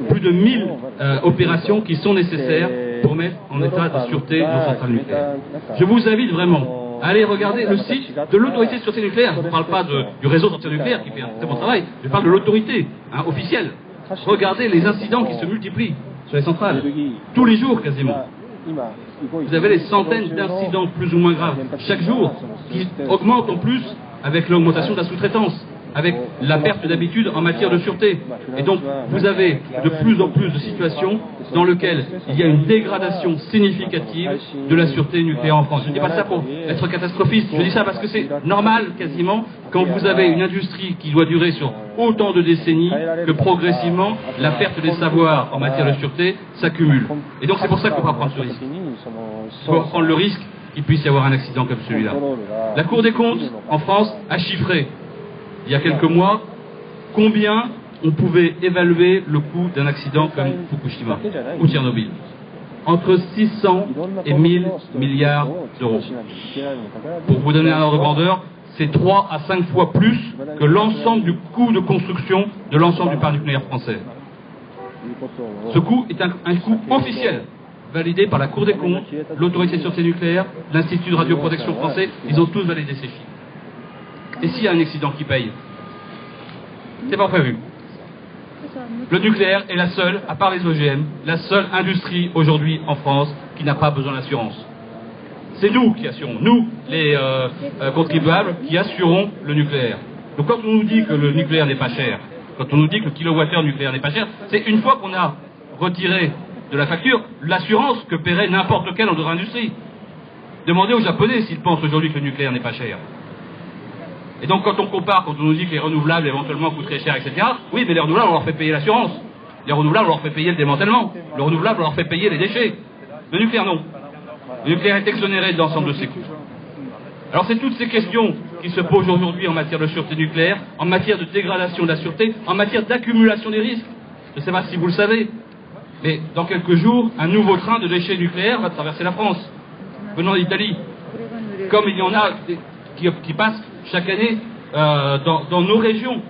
plus de 1000 opérations qui sont nécessaires pour mettre en état de sûreté nos centrales nucléaires. Je vous invite vraiment à aller regarder le site de l'autorité de sûreté nucléaire. Je ne parle pas du réseau de sûreté nucléaire qui fait un très bon travail, je parle de l'autorité officielle. Regardez les incidents qui se multiplient sur les centrales, tous les jours quasiment. Vous avez des centaines d'incidents plus ou moins graves chaque jour qui augmentent en plus avec l'augmentation de la sous-traitance, avec la perte d'habitude en matière de sûreté. Et donc, vous avez de plus en plus de situations dans lesquelles il y a une dégradation significative de la sûreté nucléaire en France. Je ne dis pas ça pour être catastrophiste, je dis ça parce que c'est normal quasiment quand vous avez une industrie qui doit durer sur autant de décennies que progressivement la perte des savoirs en matière de sûreté s'accumule. Et donc c'est pour ça qu'il faut pas prendre ce risque. Il faut prendre le risque qu'il puisse y avoir un accident comme celui-là. La Cour des comptes en France a chiffré il y a quelques mois combien on pouvait évaluer le coût d'un accident comme Fukushima ou Tchernobyl. Entre 600 et 1000 milliards d'euros. Pour vous donner un ordre de grandeur, c'est 3 à 5 fois plus que l'ensemble du coût de construction de l'ensemble du parc nucléaire français. Ce coût est un coût officiel, validé par la Cour des comptes, l'Autorité de sûreté nucléaire, l'Institut de radioprotection français, ils ont tous validé ces chiffres. Et s'il y a un accident qui paye, c'est pas prévu. Le nucléaire est la seule, à part les OGM, la seule industrie aujourd'hui en France qui n'a pas besoin d'assurance. C'est nous qui assurons, nous, les contribuables, qui assurons le nucléaire. Donc quand on nous dit que le nucléaire n'est pas cher, quand on nous dit que le kilowattheure nucléaire n'est pas cher, c'est une fois qu'on a retiré de la facture l'assurance que paierait n'importe quelle autre industrie. Demandez aux Japonais s'ils pensent aujourd'hui que le nucléaire n'est pas cher. Et donc quand on compare, quand on nous dit que les renouvelables éventuellement coûteraient cher, etc., oui, mais les renouvelables, on leur fait payer l'assurance. Les renouvelables, on leur fait payer le démantèlement. Le renouvelable, on leur fait payer les déchets. Le nucléaire, non. Le nucléaire est exonéré de l'ensemble de ses coûts. Alors c'est toutes ces questions qui se posent aujourd'hui en matière de sûreté nucléaire, en matière de dégradation de la sûreté, en matière d'accumulation des risques. Je ne sais pas si vous le savez, mais dans quelques jours, un nouveau train de déchets nucléaires va traverser la France, venant d'Italie. Comme il y en a qui passent chaque année dans nos régions.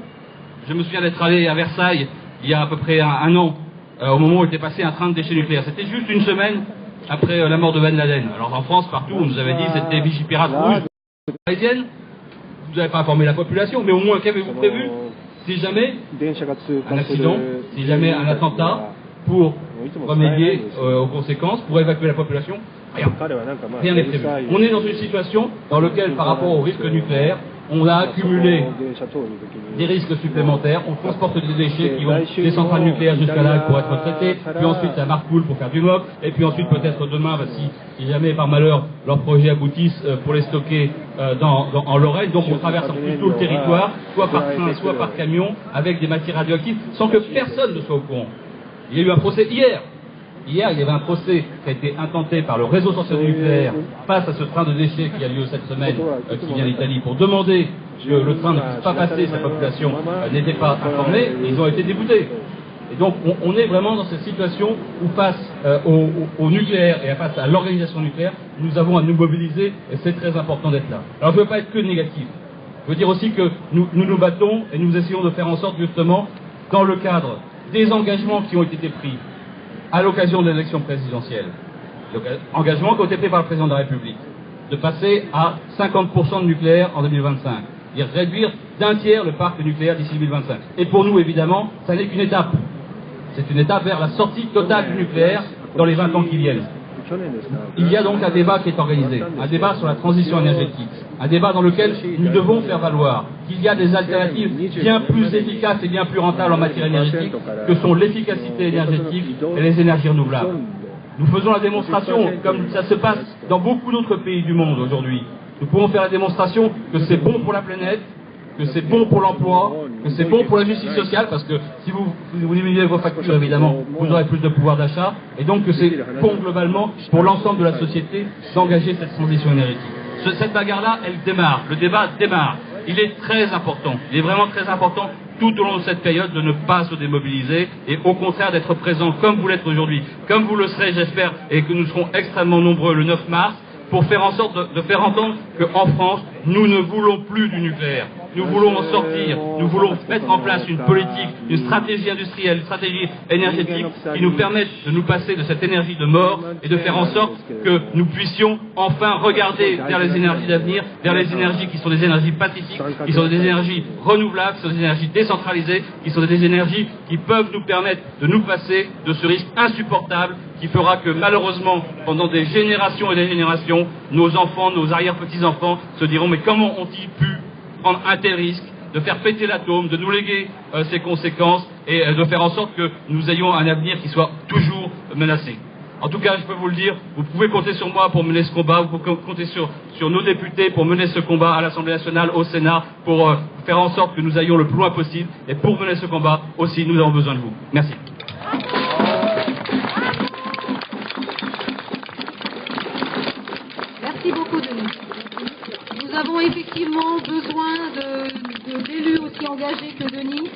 Je me souviens d'être allé à Versailles il y a à peu près un an, au moment où était passé un train de déchets nucléaires. C'était juste une semaine après la mort de Ben Laden. Alors en France, partout, on nous avait dit que c'était Vigipirate rouge. Parisienne, vous n'avez pas informé la population, mais au moins qu'avez-vous prévu si jamais un accident, si jamais un attentat, pour remédier aux conséquences, pour évacuer la population? Rien n'est prévu. On est dans une situation dans laquelle, par rapport au risque nucléaire, on a accumulé des risques supplémentaires, on transporte des déchets qui vont des centrales nucléaires jusqu'à là pour être traités, puis ensuite à Marcoule pour faire du MOC, et puis ensuite peut-être demain, si jamais par malheur leurs projets aboutissent, pour les stocker en Lorraine. Donc on traverse en plus tout le territoire, soit par train, soit par camion, avec des matières radioactives, sans que personne ne soit au courant. Il y a eu un procès hier. Hier, il y avait un procès qui a été intenté par le réseau social nucléaire face à ce train de déchets qui a lieu cette semaine, qui vient d'Italie, pour demander que le train ne puisse pas passer, sa population n'était pas informée, et ils ont été déboutés. Et donc on est vraiment dans cette situation où face au nucléaire et face à l'organisation nucléaire, nous avons à nous mobiliser et c'est très important d'être là. Alors je ne veux pas être que négatif. Je veux dire aussi que nous battons et nous essayons de faire en sorte justement, dans le cadre des engagements qui ont été pris à l'occasion de l'élection présidentielle, engagements qui ont été pris par le président de la République, de passer à 50% de nucléaire en 2025, c'est-à-dire réduire d'un tiers le parc nucléaire d'ici 2025. Et pour nous, évidemment, ça n'est qu'une étape. C'est une étape vers la sortie totale du nucléaire dans les 20 ans qui viennent. Il y a donc un débat qui est organisé, un débat sur la transition énergétique, un débat dans lequel nous devons faire valoir qu'il y a des alternatives bien plus efficaces et bien plus rentables en matière énergétique que sont l'efficacité énergétique et les énergies renouvelables. Nous faisons la démonstration, comme ça se passe dans beaucoup d'autres pays du monde aujourd'hui. Nous pouvons faire la démonstration que c'est bon pour la planète, que c'est bon pour l'emploi, que c'est bon pour la justice sociale, parce que si vous diminuez vos factures, évidemment, vous aurez plus de pouvoir d'achat, et donc que c'est bon globalement pour l'ensemble de la société d'engager cette transition énergétique. Cette bagarre-là, elle démarre, le débat démarre. Il est très important, il est vraiment très important tout au long de cette période de ne pas se démobiliser et au contraire d'être présent comme vous l'êtes aujourd'hui, comme vous le serez, j'espère, et que nous serons extrêmement nombreux le 9 mars, pour faire en sorte de faire entendre qu'en France, nous ne voulons plus du nucléaire. Nous voulons en sortir, nous voulons mettre en place une politique, une stratégie industrielle, une stratégie énergétique qui nous permette de nous passer de cette énergie de mort et de faire en sorte que nous puissions enfin regarder vers les énergies d'avenir, vers les énergies qui sont des énergies pacifiques, qui sont des énergies renouvelables, qui sont des énergies décentralisées, qui sont des énergies qui peuvent nous permettre de nous passer de ce risque insupportable qui fera que malheureusement, pendant des générations et des générations, nos enfants, nos arrière-petits-enfants se diront mais comment ont-ils pu prendre un tel risque de faire péter l'atome, de nous léguer ses conséquences et de faire en sorte que nous ayons un avenir qui soit toujours menacé. En tout cas, je peux vous le dire, vous pouvez compter sur moi pour mener ce combat, vous pouvez compter sur nos députés pour mener ce combat à l'Assemblée nationale, au Sénat, pour faire en sorte que nous ayons le plus loin possible. Et pour mener ce combat aussi, nous avons besoin de vous. Merci. Merci beaucoup, Denis. Nous avons effectivement besoin d'élus aussi engagés que Denis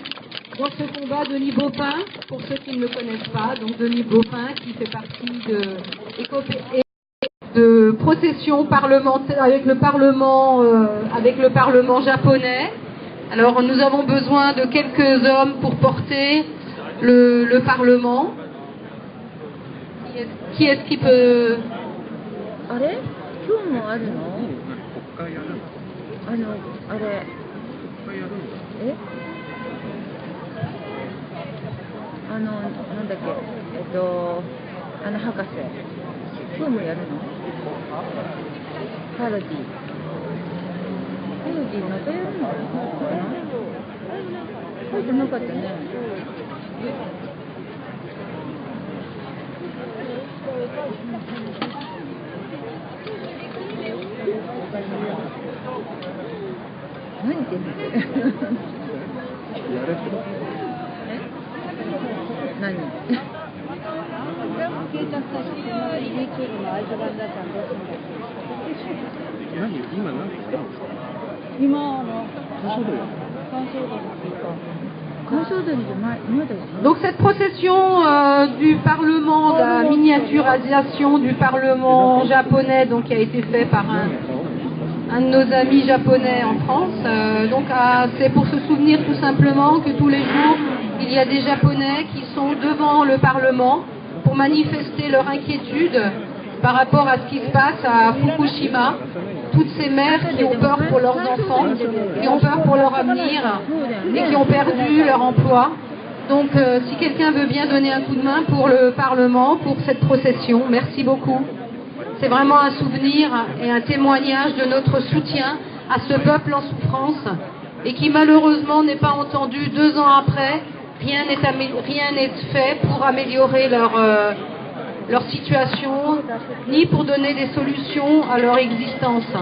dans ce combat. Denis Baupin, pour ceux qui ne le connaissent pas, donc Denis Baupin qui fait partie de procession parlementaire avec le Parlement japonais. Alors nous avons besoin de quelques hommes pour porter le Parlement. Qui est-ce qui peut... Donc cette procession du Parlement, de la miniaturisation du Parlement japonais, donc qui a été fait par un de nos amis japonais en France, c'est pour se souvenir tout simplement que tous les jours il y a des Japonais qui sont devant le Parlement pour manifester leur inquiétude par rapport à ce qui se passe à Fukushima, toutes ces mères qui ont peur pour leurs enfants, qui ont peur pour leur avenir et qui ont perdu leur emploi. Donc si quelqu'un veut bien donner un coup de main pour le Parlement, pour cette procession, merci beaucoup. C'est vraiment un souvenir et un témoignage de notre soutien à ce peuple en souffrance et qui malheureusement n'est pas entendu 2 ans après. Rien n'est fait pour améliorer leur situation, ni pour donner des solutions à leur existence.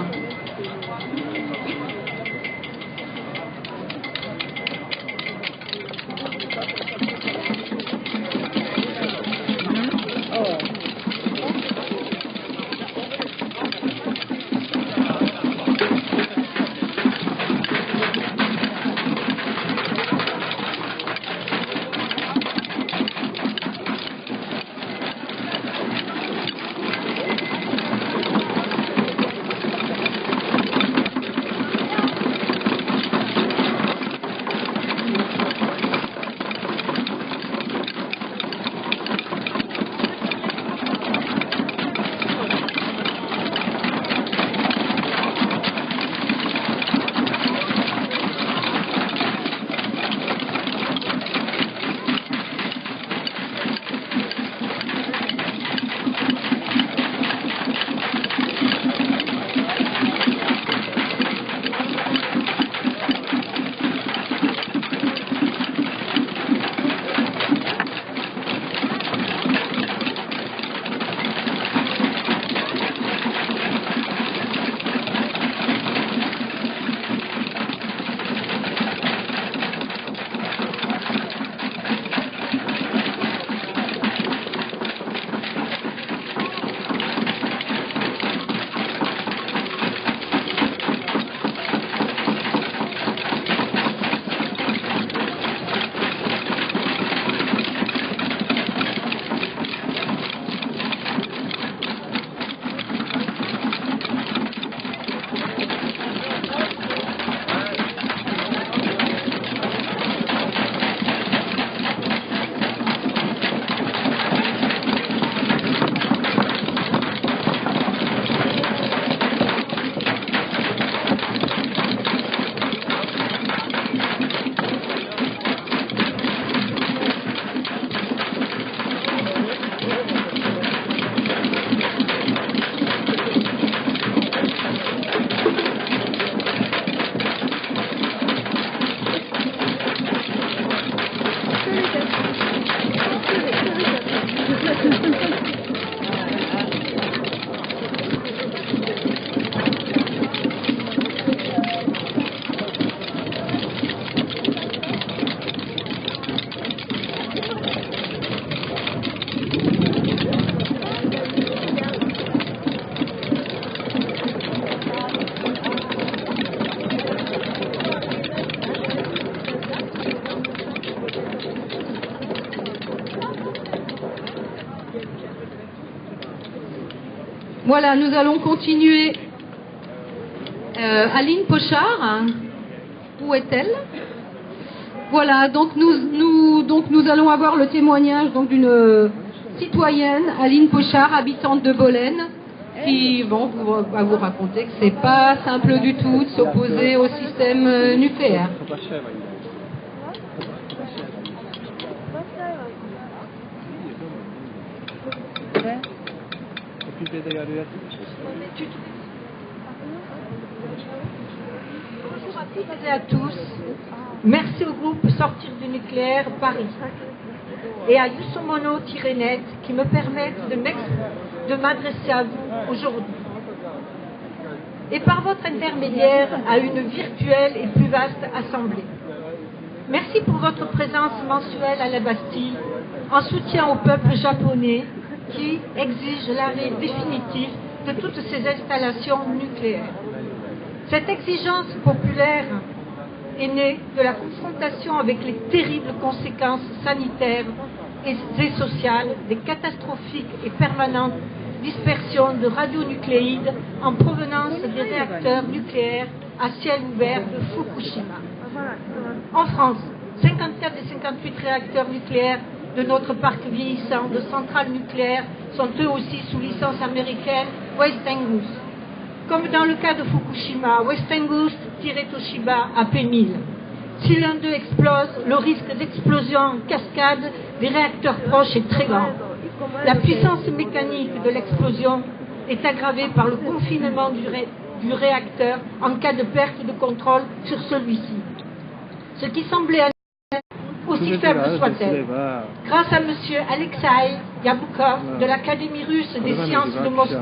Voilà, nous allons continuer. Aline Pochard, hein. Où est-elle? Voilà, donc nous allons avoir le témoignage d'une citoyenne, Aline Pochard, habitante de Bolène, qui va vous raconter que c'est pas simple du tout de s'opposer au système nucléaire. Bonjour à toutes et à tous. Merci au groupe Sortir du nucléaire Paris et à Yusomono-Net qui me permettent de m'adresser à vous aujourd'hui. Et par votre intermédiaire à une virtuelle et plus vaste assemblée. Merci pour votre présence mensuelle à la Bastille en soutien au peuple japonais qui exige l'arrêt définitif de toutes ces installations nucléaires. Cette exigence populaire est née de la confrontation avec les terribles conséquences sanitaires et sociales des catastrophiques et permanentes dispersions de radionucléides en provenance des réacteurs nucléaires à ciel ouvert de Fukushima. En France, 54 des 58 réacteurs nucléaires de notre parc vieillissant de centrales nucléaires sont eux aussi sous licence américaine Westinghouse. Comme dans le cas de Fukushima, Westinghouse tirait Toshiba à P1000. Si l'un d'eux explose, le risque d'explosion en cascade des réacteurs proches est très grand. La puissance mécanique de l'explosion est aggravée par le confinement du réacteur en cas de perte de contrôle sur celui-ci. Ce qui semblait aussi faible soit-elle. Grâce à M. Alexei Yabukov de l'Académie russe des sciences de Moscou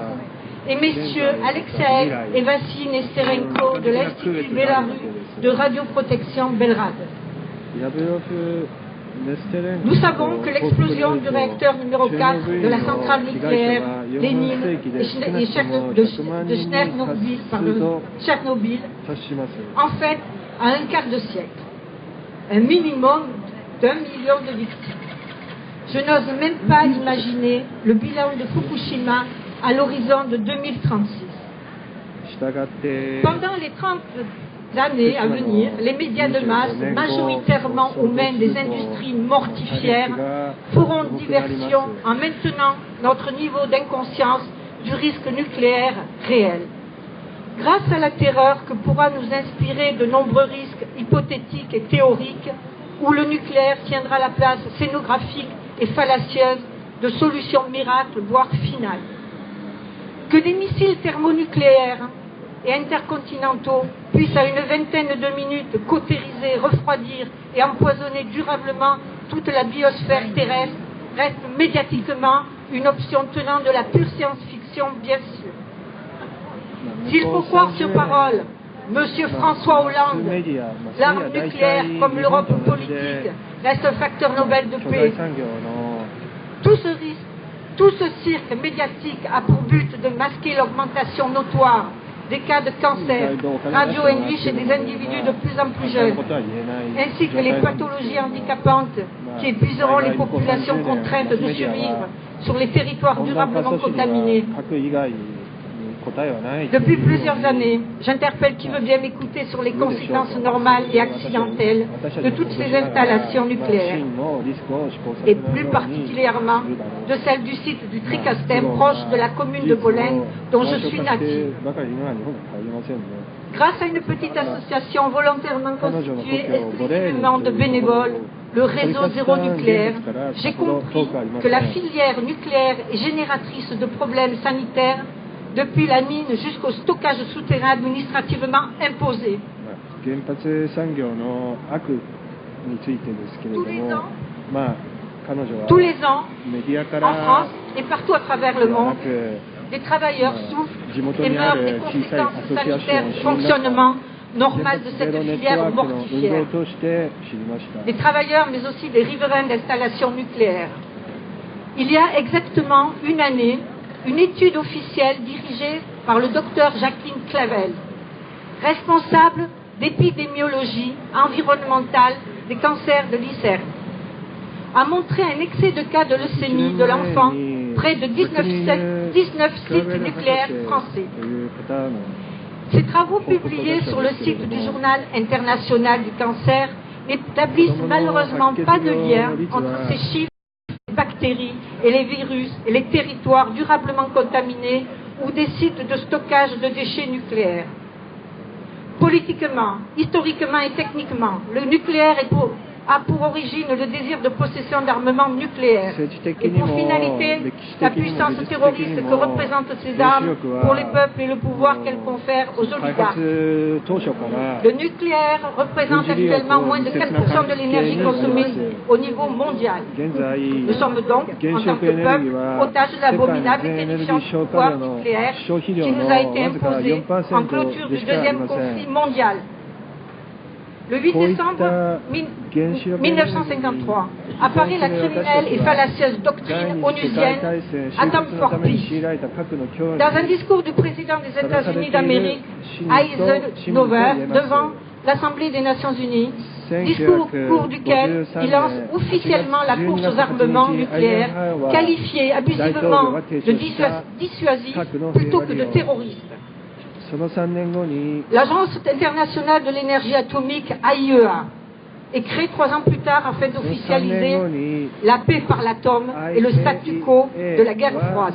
et messieurs Alexei et Vassily Nesterenko de l'Institut Bélarus de radioprotection Belgrade. Nous savons que l'explosion du réacteur numéro 4 de la centrale nucléaire Lénine de Tchernobyl, en fait, a un quart de siècle. Un minimum d'1 million de victimes. Je n'ose même pas imaginer le bilan de Fukushima à l'horizon de 2036. Pendant les 30 années à venir, les médias de masse, majoritairement aux mains des industries mortifères, feront diversion en maintenant notre niveau d'inconscience du risque nucléaire réel. Grâce à la terreur que pourra nous inspirer de nombreux risques hypothétiques et théoriques, où le nucléaire tiendra la place scénographique et fallacieuse de solutions miracles, voire finales. Que des missiles thermonucléaires et intercontinentaux puissent à une vingtaine de minutes cautériser, refroidir et empoisonner durablement toute la biosphère terrestre reste médiatiquement une option tenant de la pure science-fiction, bien sûr. S'il faut croire sur parole, Monsieur François Hollande, l'arme nucléaire, comme l'Europe politique, reste un facteur Nobel de paix. Tout ce risque, tout ce cirque médiatique a pour but de masquer l'augmentation notoire des cas de cancer radio-induit chez des individus de plus en plus jeunes, ainsi que les pathologies handicapantes qui épuiseront les populations contraintes de survivre sur les territoires durablement contaminés. Depuis plusieurs années, j'interpelle qui veut bien m'écouter sur les conséquences normales et accidentelles de toutes ces installations nucléaires, et plus particulièrement de celle du site du Tricastem, proche de la commune de Bolène, dont je suis native. Grâce à une petite association volontairement constituée exclusivement de bénévoles, le réseau Zéro Nucléaire, j'ai compris que la filière nucléaire est génératrice de problèmes sanitaires depuis la mine jusqu'au stockage souterrain administrativement imposé. Tous les ans, en France et partout à travers le monde, des travailleurs souffrent et meurent des conséquences sanitaires du fonctionnement normal de cette filière mortifère. Des travailleurs, mais aussi des riverains d'installations nucléaires. Il y a exactement une année, une étude officielle dirigée par le docteur Jacqueline Clavel, responsable d'épidémiologie environnementale des cancers de l'ICERN, a montré un excès de cas de leucémie de l'enfant près de 19 sites nucléaires français. Ces travaux publiés sur le site du Journal international du cancer n'établissent malheureusement pas de lien entre ces chiffres, les bactéries et les virus et les territoires durablement contaminés ou des sites de stockage de déchets nucléaires. Politiquement, historiquement et techniquement, le nucléaire a pour origine le désir de possession d'armements nucléaires et pour finalité la puissance terroriste que représentent ces armes pour les peuples et le pouvoir qu'elles confèrent aux oligarques. Le nucléaire représente actuellement moins de 4% de l'énergie consommée au niveau mondial. Nous sommes donc, en tant que peuple, otages de l'abominable et terrifiant pouvoir nucléaire qui nous a été imposé en clôture du deuxième conflit mondial. Le 8 décembre 1953 apparaît la criminelle et fallacieuse doctrine onusienne Atom for Peace. Dans un discours du président des États-Unis d'Amérique, Eisenhower, devant l'Assemblée des Nations Unies, discours au cours duquel il lance officiellement la course aux armements nucléaires, qualifiée abusivement de dissuasif plutôt que de terroriste. L'Agence internationale de l'énergie atomique, AIEA, est créée 3 ans plus tard afin d'officialiser la paix par l'atome et le statu quo de la guerre froide.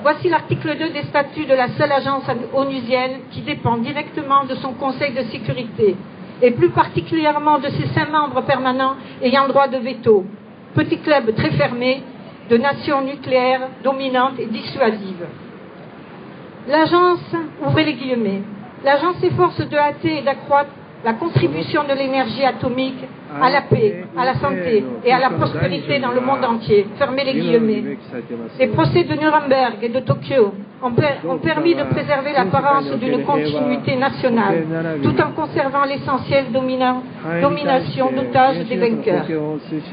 Voici l'article 2 des statuts de la seule agence onusienne qui dépend directement de son Conseil de sécurité et plus particulièrement de ses 5 membres permanents ayant droit de veto. Petit club très fermé de nations nucléaires dominantes et dissuasives. L'agence, ouvrez les guillemets, l'agence s'efforce de hâter et d'accroître la contribution de l'énergie atomique à la paix, à la santé et à la prospérité dans le monde entier. Fermez les guillemets. Les procès de Nuremberg et de Tokyo ont permis de préserver l'apparence d'une continuité nationale, tout en conservant l'essentielle domination d'otages des vainqueurs.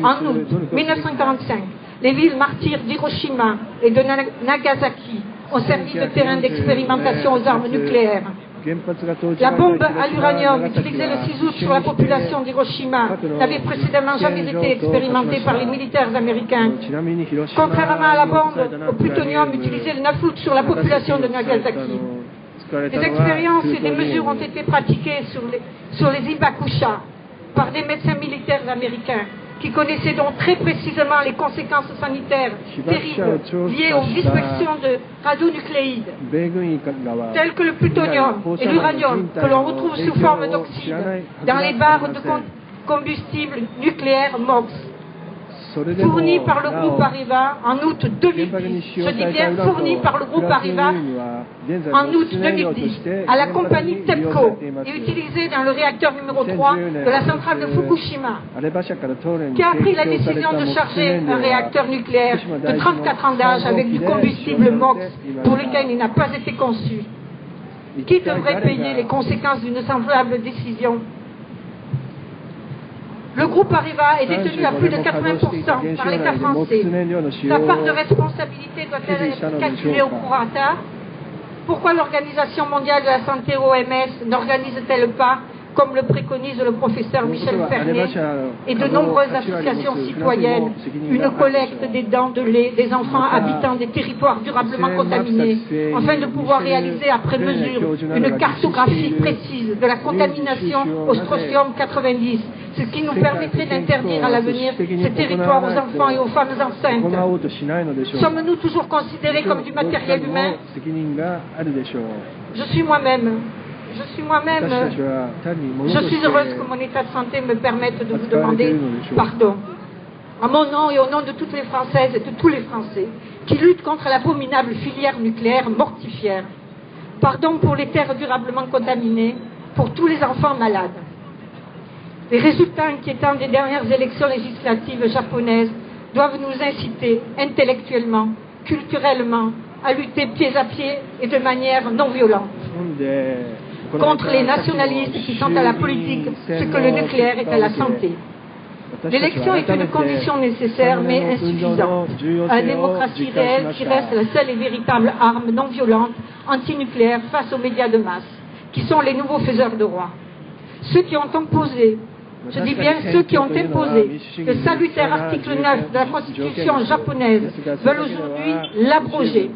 En août 1945, les villes martyrs d'Hiroshima et de Nagasaki ont servi de terrain d'expérimentation aux armes nucléaires. La bombe à l'uranium utilisée le 6 août sur la population d'Hiroshima n'avait précédemment jamais été expérimentée par les militaires américains. Contrairement à la bombe au plutonium utilisée le 9 août sur la population de Nagasaki. Des expériences et des mesures ont été pratiquées sur les Hibakusha par des médecins militaires américains qui connaissaient donc très précisément les conséquences sanitaires terribles liées aux dispersions de radionucléides, tels que le plutonium et l'uranium que l'on retrouve sous forme d'oxyde dans les barres de combustible nucléaire MOX, fournis par le groupe Areva en août 2010. Je dis bien fournis par le groupe Areva en août 2010 à la compagnie TEPCO et utilisés dans le réacteur numéro 3 de la centrale de Fukushima, qui a pris la décision de charger un réacteur nucléaire de 34 ans d'âge avec du combustible MOX pour lequel il n'a pas été conçu. Qui devrait payer les conséquences d'une semblable décision? Le groupe Areva est détenu à plus de 80% par l'État français. Sa part de responsabilité doit-elle être calculée au prorata? Pourquoi l'Organisation mondiale de la santé OMS n'organise-t-elle pas, comme le préconise le professeur Michel Fernet et de nombreuses associations citoyennes, une collecte des dents de lait des enfants habitant des territoires durablement contaminés, afin de pouvoir réaliser après mesure une cartographie précise de la contamination au strontium 90, ce qui nous permettrait d'interdire à l'avenir ces territoires aux enfants et aux femmes enceintes? Sommes-nous toujours considérés comme du matériel humain? Je suis moi-même, je suis heureuse que mon état de santé me permette de vous demander pardon. À mon nom et au nom de toutes les Françaises et de tous les Français qui luttent contre l'abominable filière nucléaire mortifère. Pardon pour les terres durablement contaminées, pour tous les enfants malades. Les résultats inquiétants des dernières élections législatives japonaises doivent nous inciter intellectuellement, culturellement, à lutter pied à pied et de manière non violente contre les nationalistes qui sont à la politique ce que le nucléaire est à la santé. L'élection est une condition nécessaire mais insuffisante à la démocratie réelle qui reste la seule et véritable arme non violente antinucléaire face aux médias de masse, qui sont les nouveaux faiseurs de roi. Ceux qui ont imposé je dis bien ceux qui ont imposé le salutaire article 9 de la Constitution japonaise, veulent aujourd'hui l'abroger,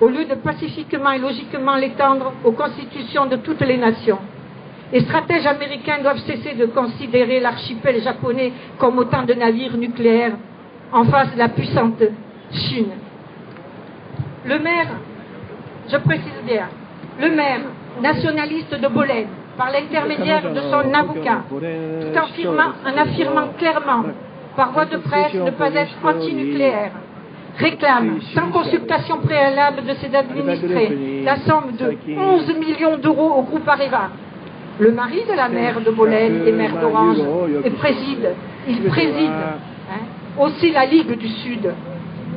au lieu de pacifiquement et logiquement l'étendre aux constitutions de toutes les nations. Les stratèges américains doivent cesser de considérer l'archipel japonais comme autant de navires nucléaires en face de la puissante Chine. Le maire, je précise bien, le maire nationaliste de Bolène, par l'intermédiaire de son avocat, tout en affirmant clairement, par voie de presse, ne pas être anti-nucléaire, réclame, sans consultation préalable de ses administrés, la somme de 11 millions d'euros au groupe Areva. Le mari de la maire de Bolène et maire d'Orange il préside aussi la Ligue du Sud,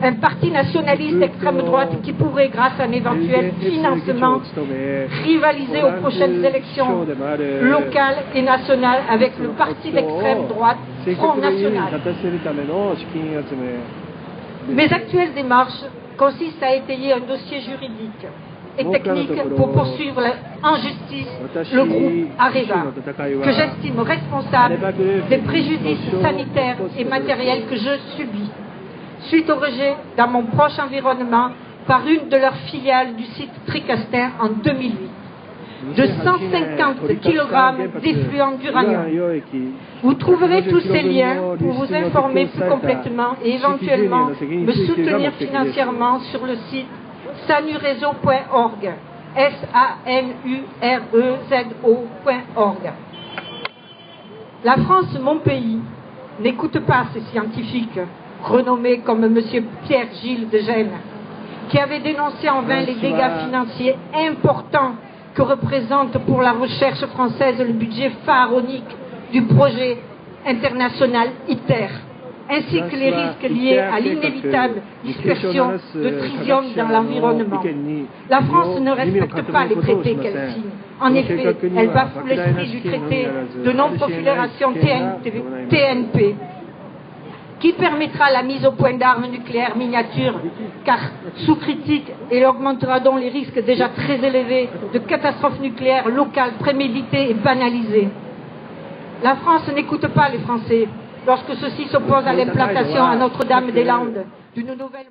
un parti nationaliste extrême droite qui pourrait, grâce à un éventuel financement, rivaliser aux prochaines élections locales et nationales avec le parti d'extrême droite Front National. Mes actuelles démarches consistent à étayer un dossier juridique et technique pour poursuivre en justice le groupe Areva, que j'estime responsable des préjudices sanitaires et matériels que je subis, suite au rejet dans mon proche environnement par une de leurs filiales du site Tricastin en 2008, de 150 kg d'effluent d'uranium. Vous trouverez tous ces liens pour vous informer plus complètement et éventuellement me soutenir financièrement sur le site sanurezo.org, sanurezo.org. La France, mon pays, n'écoute pas ces scientifiques renommés comme M. Pierre-Gilles de Gênes, qui avait dénoncé en vain les dégâts financiers importants que représente pour la recherche française le budget pharaonique du projet international ITER, ainsi que les risques liés à l'inévitable dispersion de tritium dans l'environnement. La France ne respecte pas les traités qu'elle signe. En effet, elle bafoue l'esprit du traité de non-prolifération TNP, qui permettra la mise au point d'armes nucléaires miniatures, car sous critique, et augmentera donc les risques déjà très élevés de catastrophes nucléaires locales préméditées et banalisées. La France n'écoute pas les Français lorsque ceux-ci s'opposent à l'implantation à Notre-Dame-des-Landes d'une nouvelle